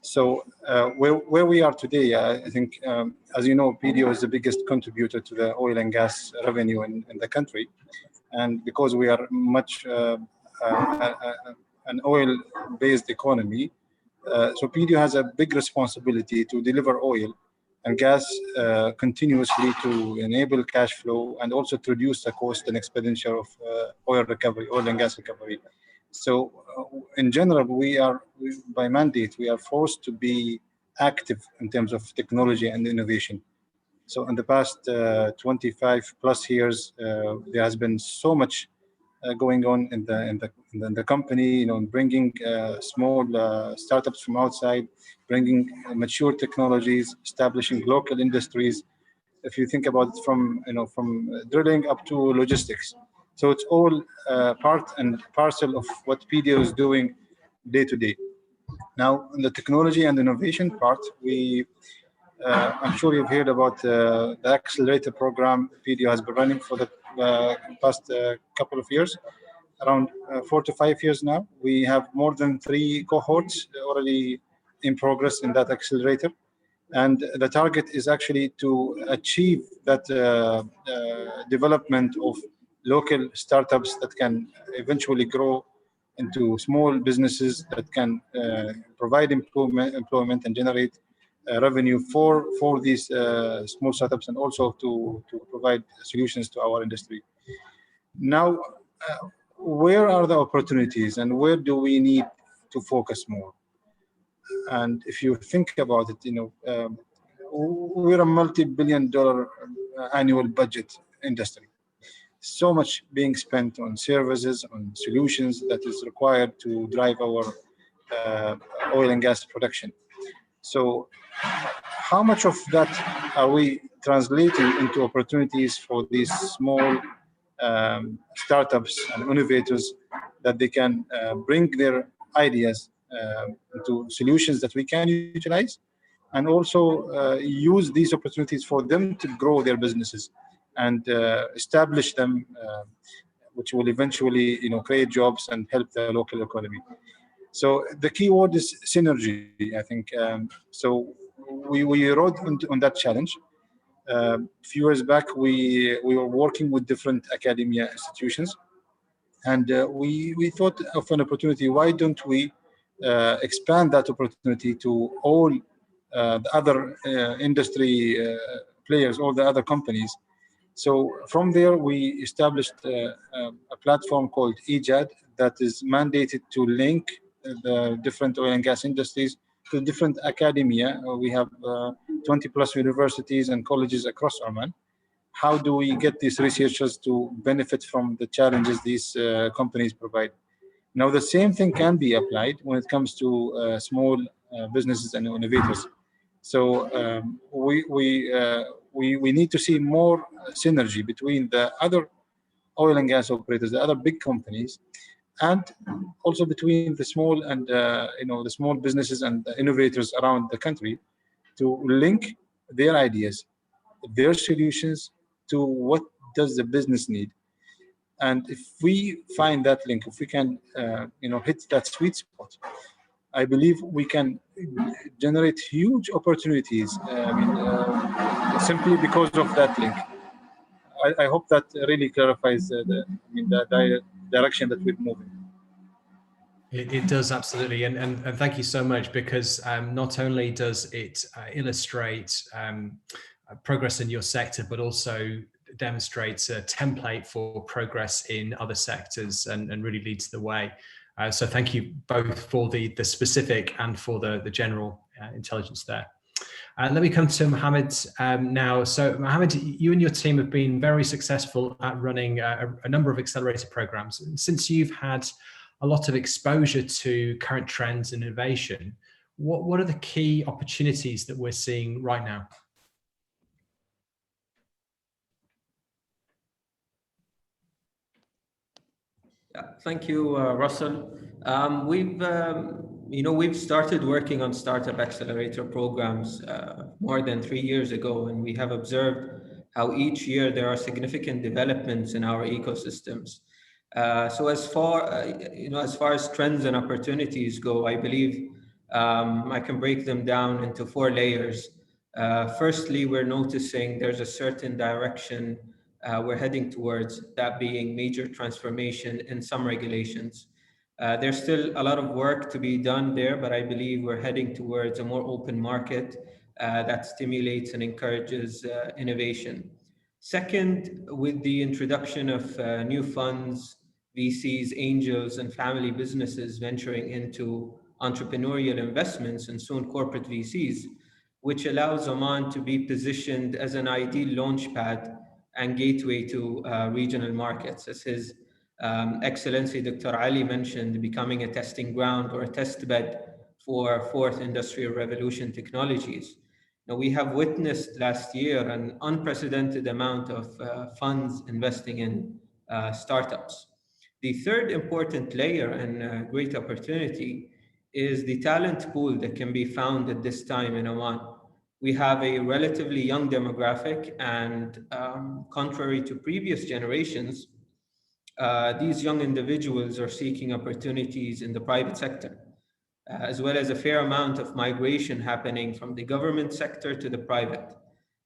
So where we are today, I think, as you know, PDO is the biggest contributor to the oil and gas revenue in the country, and because we are much an oil-based economy, so PDO has a big responsibility to deliver oil and gas continuously to enable cash flow and also to reduce the cost and expenditure of oil and gas recovery. So in general, by mandate, we are forced to be active in terms of technology and innovation. So in the past 25 plus years, there has been so much going on in the company, bringing small startups from outside, bringing mature technologies, establishing local industries. If you think about it from drilling up to logistics, So it's all part and parcel of what PDO is doing day to day. Now, in the technology and innovation part, I'm sure you've heard about the Accelerator program PDO has been running for the past couple of years, around 4 to 5 years now. We have more than 3 cohorts already in progress in that accelerator. And the target is actually to achieve that development of local startups that can eventually grow into small businesses that can provide employment and generate revenue for these small startups, and also to provide solutions to our industry. Now, where are the opportunities and where do we need to focus more? And if you think about it, we're a multi-billion-dollar annual budget industry. So much being spent on services, on solutions that is required to drive our oil and gas production. So how much of that are we translating into opportunities for these small startups and innovators, that they can bring their ideas into solutions that we can utilize, and also use these opportunities for them to grow their businesses and establish them, which will eventually create jobs and help the local economy. So the key word is synergy, I think. So we rode on that challenge. A few years back, we were working with different academia institutions, and we thought of an opportunity. Why don't we expand that opportunity to all the other industry players, all the other companies? So from there, we established a platform called EJAD that is mandated to link the different oil and gas industries to different academia. We have 20 plus universities and colleges across Oman. How do we get these researchers to benefit from the challenges these companies provide? Now, the same thing can be applied when it comes to small businesses and innovators. So we need to see more synergy between the other oil and gas operators, the other big companies, and also between the small and the small businesses and the innovators around the country, to link their ideas, their solutions to what does the business need. And if we find that link, if we can hit that sweet spot, I believe we can generate huge opportunities simply because of that link. I hope that really clarifies the direction that we're moving. It does, absolutely, and thank you so much, because not only does it illustrate progress in your sector, but also demonstrates a template for progress in other sectors and really leads the way. So thank you both for the specific and for the general intelligence there. Let me come to Mohammed now. So Mohammed, you and your team have been very successful at running a number of accelerator programs. And since you've had a lot of exposure to current trends and innovation, what are the key opportunities that we're seeing right now? Thank you, Russell. We've started working on startup accelerator programs more than 3 years ago, and we have observed how each year there are significant developments in our ecosystems. So as far as trends and opportunities go, I believe I can break them down into 4 layers. Firstly, we're noticing there's a certain direction we're heading towards, that being major transformation in some regulations. There's still a lot of work to be done there, but I believe we're heading towards a more open market that stimulates and encourages innovation. Second, with the introduction of new funds, VCs, angels, and family businesses venturing into entrepreneurial investments and soon corporate VCs, which allows Oman to be positioned as an ideal launchpad and gateway to regional markets, as His Excellency Dr. Ali mentioned, becoming a testing ground or a test bed for fourth industrial revolution technologies. Now, we have witnessed last year an unprecedented amount of funds investing in startups. The third important layer and great opportunity is the talent pool that can be found at this time in Oman. We have a relatively young demographic, and contrary to previous generations, these young individuals are seeking opportunities in the private sector, as well as a fair amount of migration happening from the government sector to the private.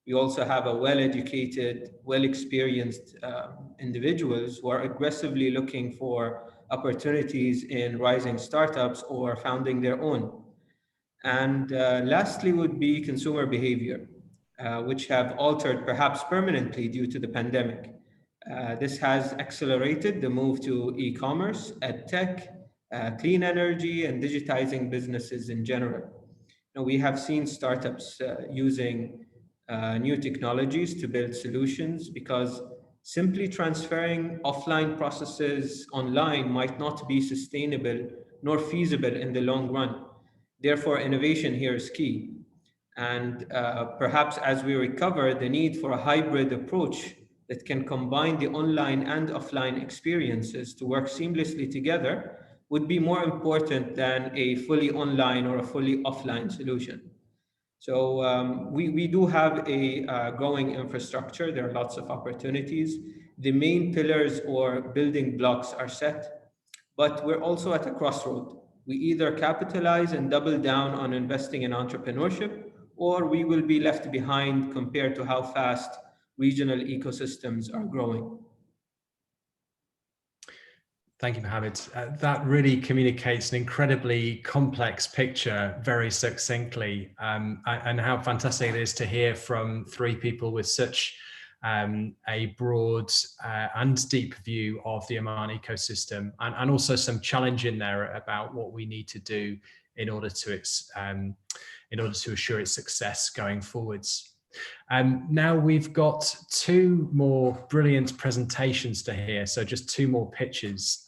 We also have a well-educated, well-experienced individuals who are aggressively looking for opportunities in rising startups or founding their own. And lastly would be consumer behavior, which have altered perhaps permanently due to the pandemic. This has accelerated the move to e-commerce, edtech, clean energy, and digitizing businesses in general. Now, we have seen startups using new technologies to build solutions because simply transferring offline processes online might not be sustainable nor feasible in the long run. Therefore, innovation here is key. And perhaps as we recover, the need for a hybrid approach that can combine the online and offline experiences to work seamlessly together would be more important than a fully online or a fully offline solution. So we do have a growing infrastructure. There are lots of opportunities. The main pillars or building blocks are set, but we're also at a crossroad. We either capitalize and double down on investing in entrepreneurship, or we will be left behind compared to how fast regional ecosystems are growing. Thank you, Mohammed. That really communicates an incredibly complex picture very succinctly, and how fantastic it is to hear from three people with such a broad and deep view of the Oman ecosystem, and also some challenge in there about what we need to do in order to assure its success going forwards. Now we've got two more brilliant presentations to hear, so just two more pitches.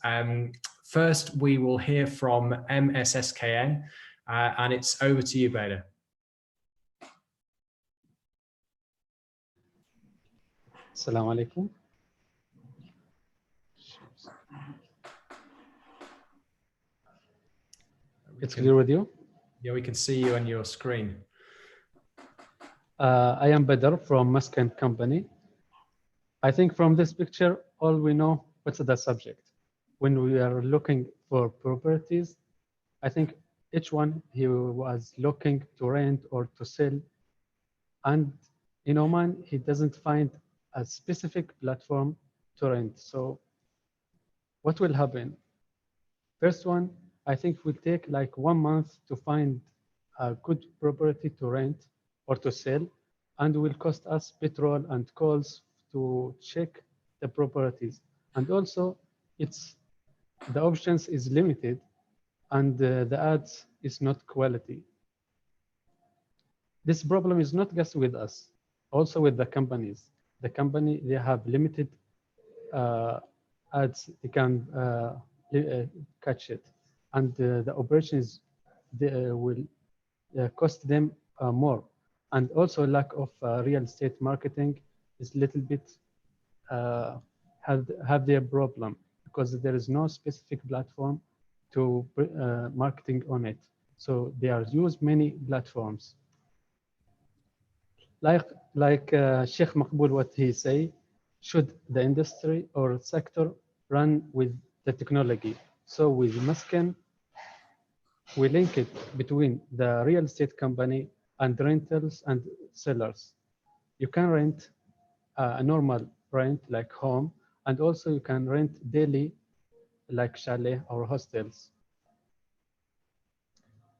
First, we will hear from MSSKN, and it's over to you, Beda. Assalamu alaikum. It's clear with you? Yeah, we can see you on your screen. I am Badr from Muskin Company. I think from this picture, all we know what's the subject. When we are looking for properties, I think each one he was looking to rent or to sell. And in Oman, he doesn't find a specific platform to rent. So what will happen? First one, I think will take like 1 month to find a good property to rent or to sell, and will cost us petrol and calls to check the properties. And also the options is limited, and the ads is not quality. This problem is not just with us, also with the companies. The company, they have limited ads, they can catch it. And the operations will cost them more. And also lack of real estate marketing is a little bit have their problem, because there is no specific platform to marketing on it. So they are use many platforms. Like Sheikh Maqbool, what he say, should the industry or sector run with the technology? So with Muskin, we link it between the real estate company and rentals and sellers. You can rent a normal rent like home, and also you can rent daily like chalet or hostels.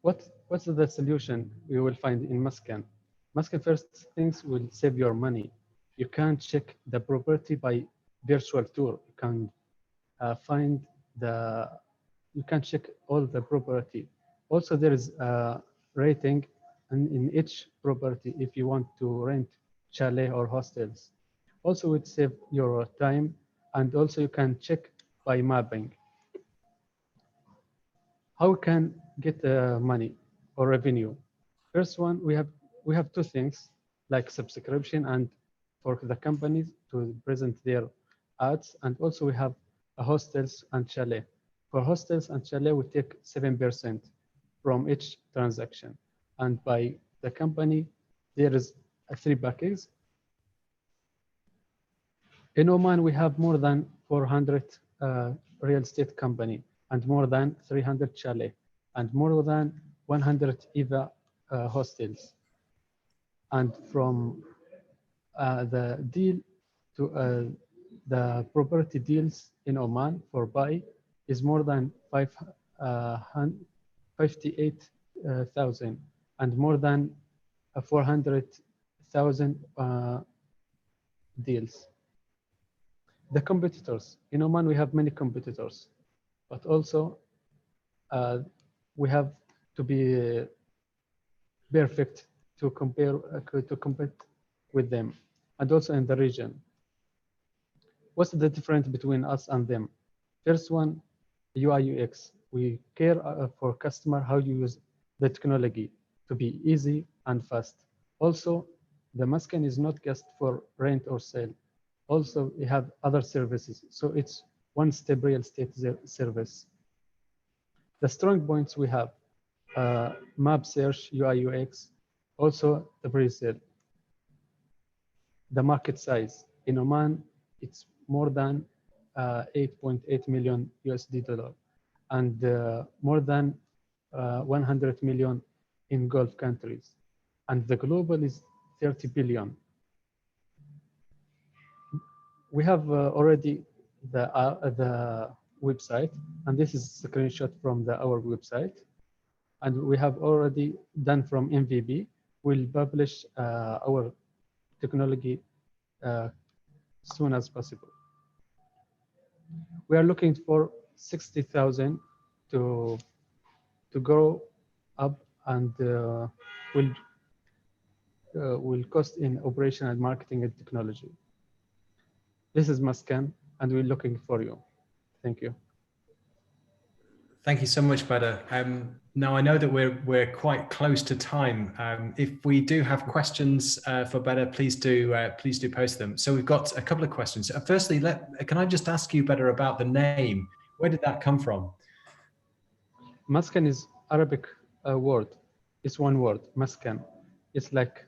What's the solution we will find in Muskin? Muskin, first things will save your money. You can check the property by virtual tour. You can you can check all the property. Also, there is a rating in each property if you want to rent chalet or hostels. Also, it save your time, and also you can check by mapping. How can get money or revenue? First one, we have two things like subscription and for the companies to present their ads, and also we have hostels and chalet. For hostels and chalet, we take 7% from each transaction. And by the company, there is 3 buckets. In Oman, we have more than 400 real estate company and more than 300 chalet and more than 100 EVA hostels. And from the deal to the property deals in Oman for buy is more than 58,000 and more than 400,000 deals. The competitors in Oman, we have many competitors, but also we have to be perfect to compete with them, and also in the region. What's the difference between us and them? First one, UI UX. We care for customer how you use the technology to be easy and fast. Also, the Maskan is not just for rent or sale. Also, we have other services. So it's one-step real estate service. The strong points we have, map search, UI UX, also the pre-sale. The market size in Oman, it's more than 8.8 million USD dollar and more than 100 million in Gulf countries. And the global is 30 billion. We have already the website, and this is a screenshot from our website. And we have already done from MVP. We'll publish our technology soon as possible. We are looking for 60,000 to grow up and will cost in operation and marketing and technology. This is Maskan, and we're looking for you. Thank you. Thank you so much, Badr. Now I know that we're quite close to time. If we do have questions for Badr, please do post them. So we've got a couple of questions. Firstly, can I just ask you, Badr, about the name? Where did that come from? Maskan is Arabic word. It's one word, Maskan. It's like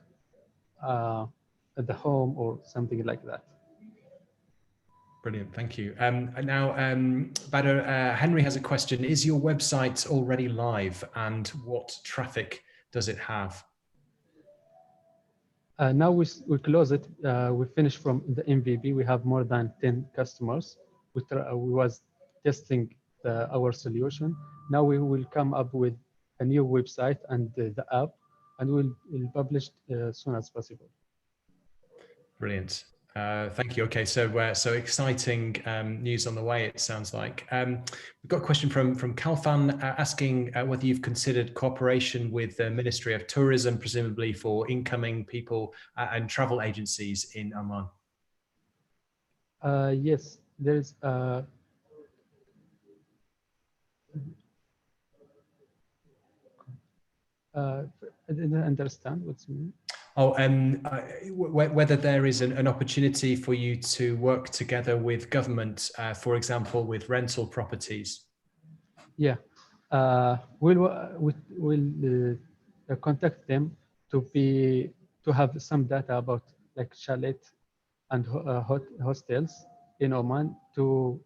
at the home or something like that. Brilliant, thank you. Now, Badr, Henry has a question. Is your website already live, and what traffic does it have? Now we close it. We finished from the MVP. We have more than 10 customers. We was testing our solution. Now we will come up with a new website and the app, and we'll publish as soon as possible. Brilliant. Thank you. Okay, so exciting news on the way, it sounds like. We've got a question from Kalfan asking whether you've considered cooperation with the Ministry of Tourism, presumably for incoming people and travel agencies in Oman. Yes, there is. I didn't understand what's mean. Oh, whether there is an opportunity for you to work together with government, for example, with rental properties. Yeah, we'll contact them to have some data about like chalet and hostels in Oman to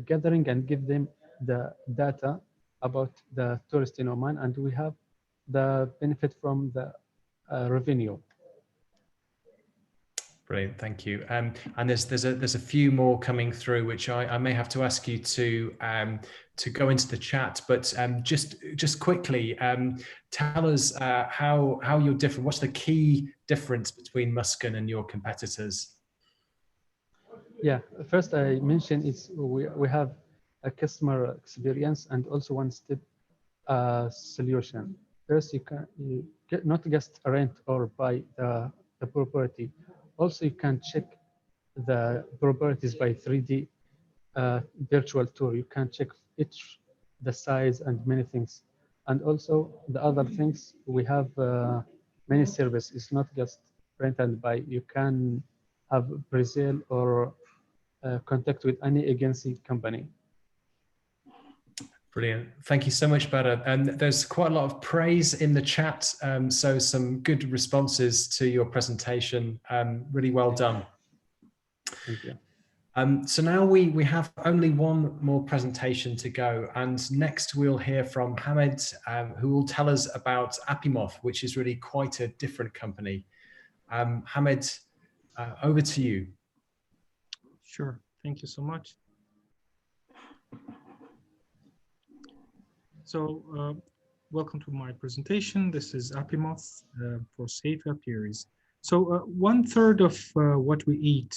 gathering and give them the data about the tourists in Oman, and we have the benefit from the revenue. Brilliant, thank you. And there's a few more coming through, which I may have to ask you to go into the chat. But just quickly, tell us how you're different. What's the key difference between Maskan and your competitors? Yeah, first I mentioned is we have a customer experience and also one-step solution. First, you get not just rent or buy the property. Also, you can check the properties by 3D virtual tour. You can check the size and many things. And also the other things, we have many services. It's not just rent and buy. You can have pre-sale or contact with any agency company. Brilliant. Thank you so much, Badr. And there's quite a lot of praise in the chat. So some good responses to your presentation. Really well done. Thank you. So now we have only one more presentation to go. And next we'll hear from Hamed, who will tell us about Apimoth, which is really quite a different company. Hamed, over to you. Sure. Thank you so much. So welcome to my presentation. This is Apimoth for safe apiaries. So 1/3 of what we eat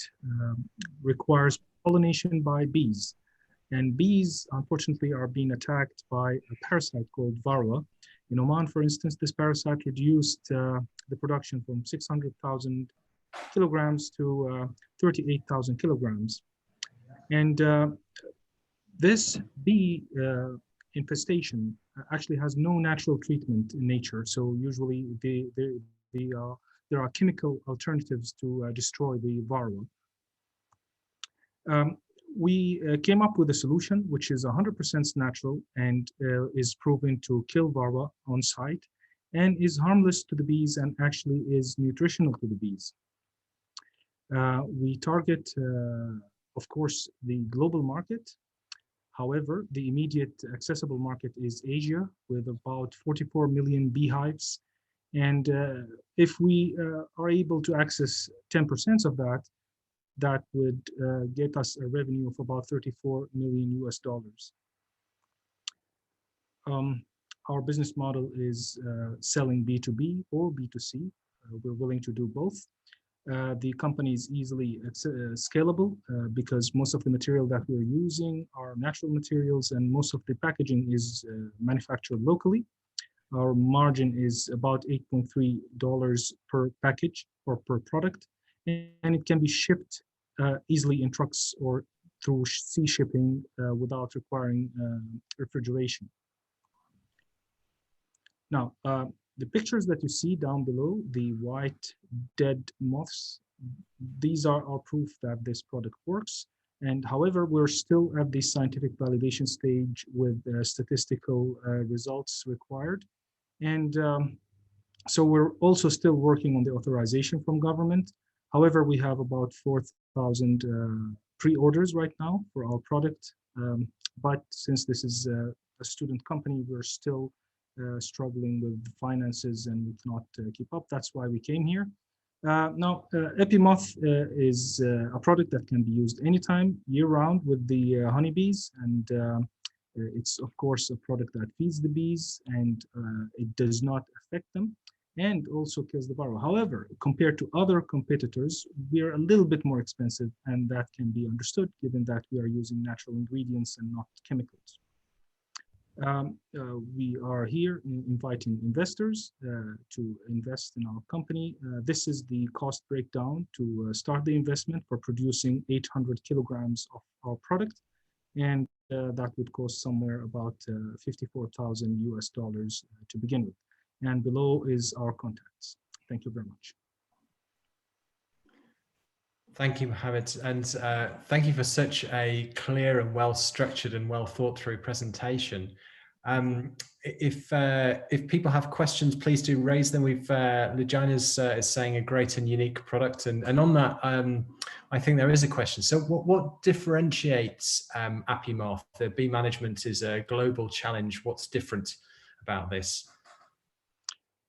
requires pollination by bees. And bees, unfortunately, are being attacked by a parasite called varroa. In Oman, for instance, this parasite reduced the production from 600,000 kilograms to 38,000 kilograms. And this bee infestation actually has no natural treatment in nature. So usually there are chemical alternatives to destroy the varroa. We came up with a solution which is 100% natural and is proven to kill varroa on site and is harmless to the bees and actually is nutritional to the bees. We target, of course, the global market. However, the immediate accessible market is Asia with about 44 million beehives. And if we are able to access 10% of that, that would get us a revenue of about 34 million US dollars. Our business model is selling B2B or B2C. We're willing to do both. The company is easily scalable because most of the material that we're using are natural materials and most of the packaging is manufactured locally. Our margin is about $8.3 per package or per product, and it can be shipped easily in trucks or through sea shipping without requiring refrigeration. Now, the pictures that you see down below, the white dead moths, these are our proof that this product works. And however, we're still at the scientific validation stage with statistical results required. And so we're also still working on the authorization from government. However, we have about 4,000 pre-orders right now for our product. But since this is a student company, we're still struggling with finances and we cannot keep up. That's why we came here. Now, Apimoth is a product that can be used anytime, year-round with the honeybees. And it's, of course, a product that feeds the bees and it does not affect them and also kills the varroa. However, compared to other competitors, we are a little bit more expensive, and that can be understood given that we are using natural ingredients and not chemicals. We are here inviting investors to invest in our company. This is the cost breakdown to start the investment for producing 800 kilograms of our product. And that would cost somewhere about 54,000 US dollars to begin with. And below is our contacts. Thank you very much. Thank you, Mohammed, and thank you for such a clear and well-structured and well-thought-through presentation. If people have questions, please do raise them. Lujana's is saying a great and unique product, and on that, I think there is a question. So, what differentiates Apimoth? The bee management is a global challenge. What's different about this?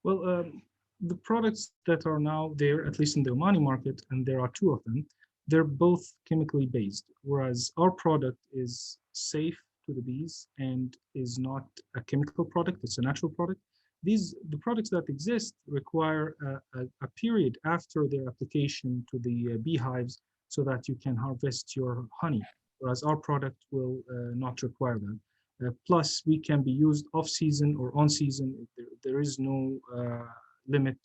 Well, the products that are now there, at least in the Omani market, and there are 2 of them, they're both chemically based, whereas our product is safe to the bees and is not a chemical product, it's a natural product. The products that exist require a period after their application to the beehives so that you can harvest your honey, whereas our product will not require that. Plus, we can be used off-season or on-season. There is no limit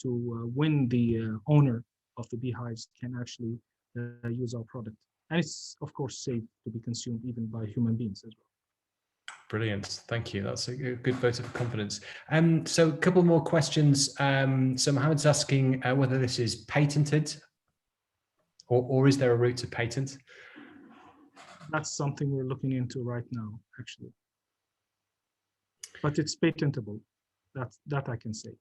to when the owner of the beehives can actually use our product. And it's, of course, safe to be consumed even by human beings as well. Brilliant. Thank you. That's a good vote of confidence. So a couple more questions. So Mohammed's asking whether this is patented or is there a route to patent? That's something we're looking into right now, actually. But it's patentable. That I can say.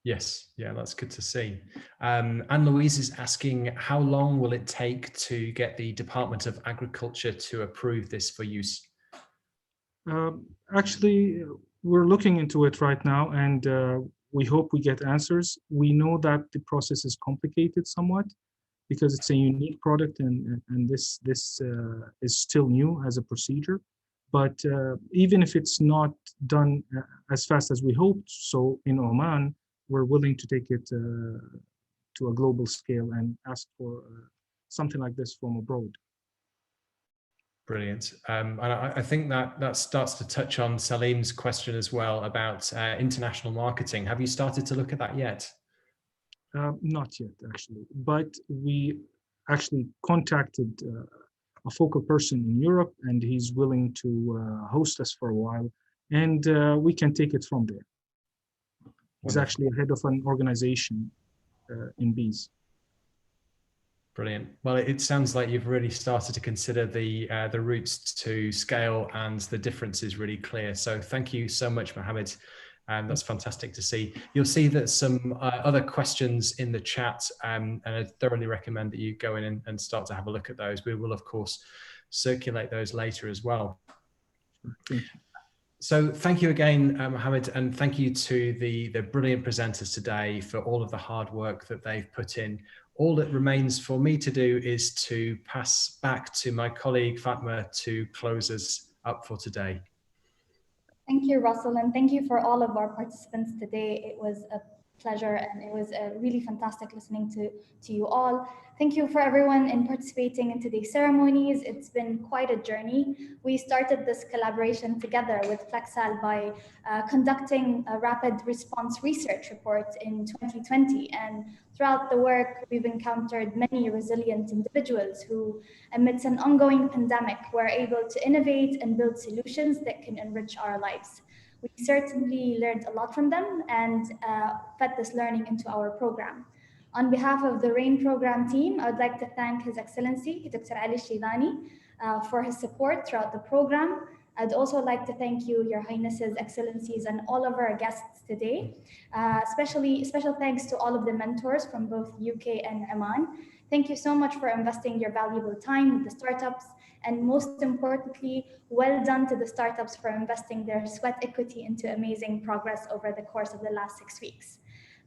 Yes, yeah, that's good to see. Anne-Louise is asking, how long will it take to get the Department of Agriculture to approve this for use? Actually, we're looking into it right now, and we hope we get answers. We know that the process is complicated somewhat because it's a unique product, and this is still new as a procedure. But even if it's not done as fast as we hoped, so in Oman, we're willing to take it to a global scale and ask for something like this from abroad. Brilliant. And I think that starts to touch on Salim's question as well about international marketing. Have you started to look at that yet? Not yet, actually, but we actually contacted a focal person in Europe, and he's willing to host us for a while, and we can take it from there. He's actually head of an organization in bees. Brilliant. Well, it sounds like you've really started to consider the routes to scale, and the difference is really clear. So thank you so much, Mohammed. That's fantastic to see. You'll see that some other questions in the chat, and I thoroughly recommend that you go in and start to have a look at those. We will, of course, circulate those later as well. Thank you. So thank you again, Mohammed, and thank you to the brilliant presenters today for all of the hard work that they've put in. All that remains for me to do is to pass back to my colleague Fatma to close us up for today. Thank you, Russell, and thank you for all of our participants today. It was a pleasure, and it was really fantastic listening to you all. Thank you for everyone in participating in today's ceremonies. It's been quite a journey. We started this collaboration together with Flexal by conducting a rapid response research report in 2020. And throughout the work, we've encountered many resilient individuals who, amidst an ongoing pandemic, were able to innovate and build solutions that can enrich our lives. We certainly learned a lot from them and fed this learning into our program. On behalf of the RAIN program team, I would like to thank His Excellency, Dr. Ali Shidani, for his support throughout the program. I'd also like to thank you, Your Highnesses, Excellencies, and all of our guests today. Special thanks to all of the mentors from both UK and Oman. Thank you so much for investing your valuable time with the startups, and most importantly, well done to the startups for investing their sweat equity into amazing progress over the course of the last 6 weeks.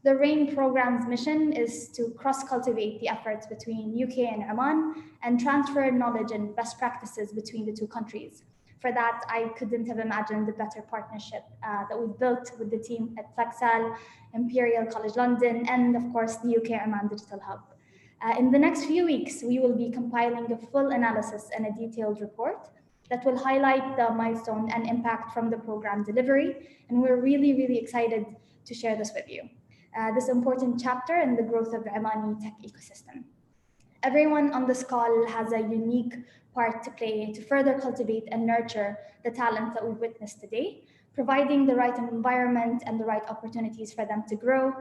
The RAIN program's mission is to cross-cultivate the efforts between UK and Oman and transfer knowledge and best practices between the two countries. For that, I couldn't have imagined a better partnership that we've built with the team at Flexal, Imperial College London, and of course, the UK Oman Digital Hub. In the next few weeks, we will be compiling a full analysis and a detailed report that will highlight the milestone and impact from the program delivery. And we're really, really excited to share this with you. This important chapter in the growth of the Omani tech ecosystem. Everyone on this call has a unique part to play to further cultivate and nurture the talent that we've witnessed today, providing the right environment and the right opportunities for them to grow.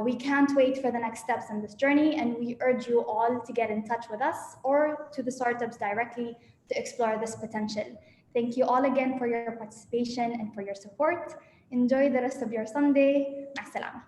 We can't wait for the next steps in this journey, and we urge you all to get in touch with us or to the startups directly to explore this potential. Thank you all again for your participation and for your support. Enjoy the rest of your Sunday. Ma salama.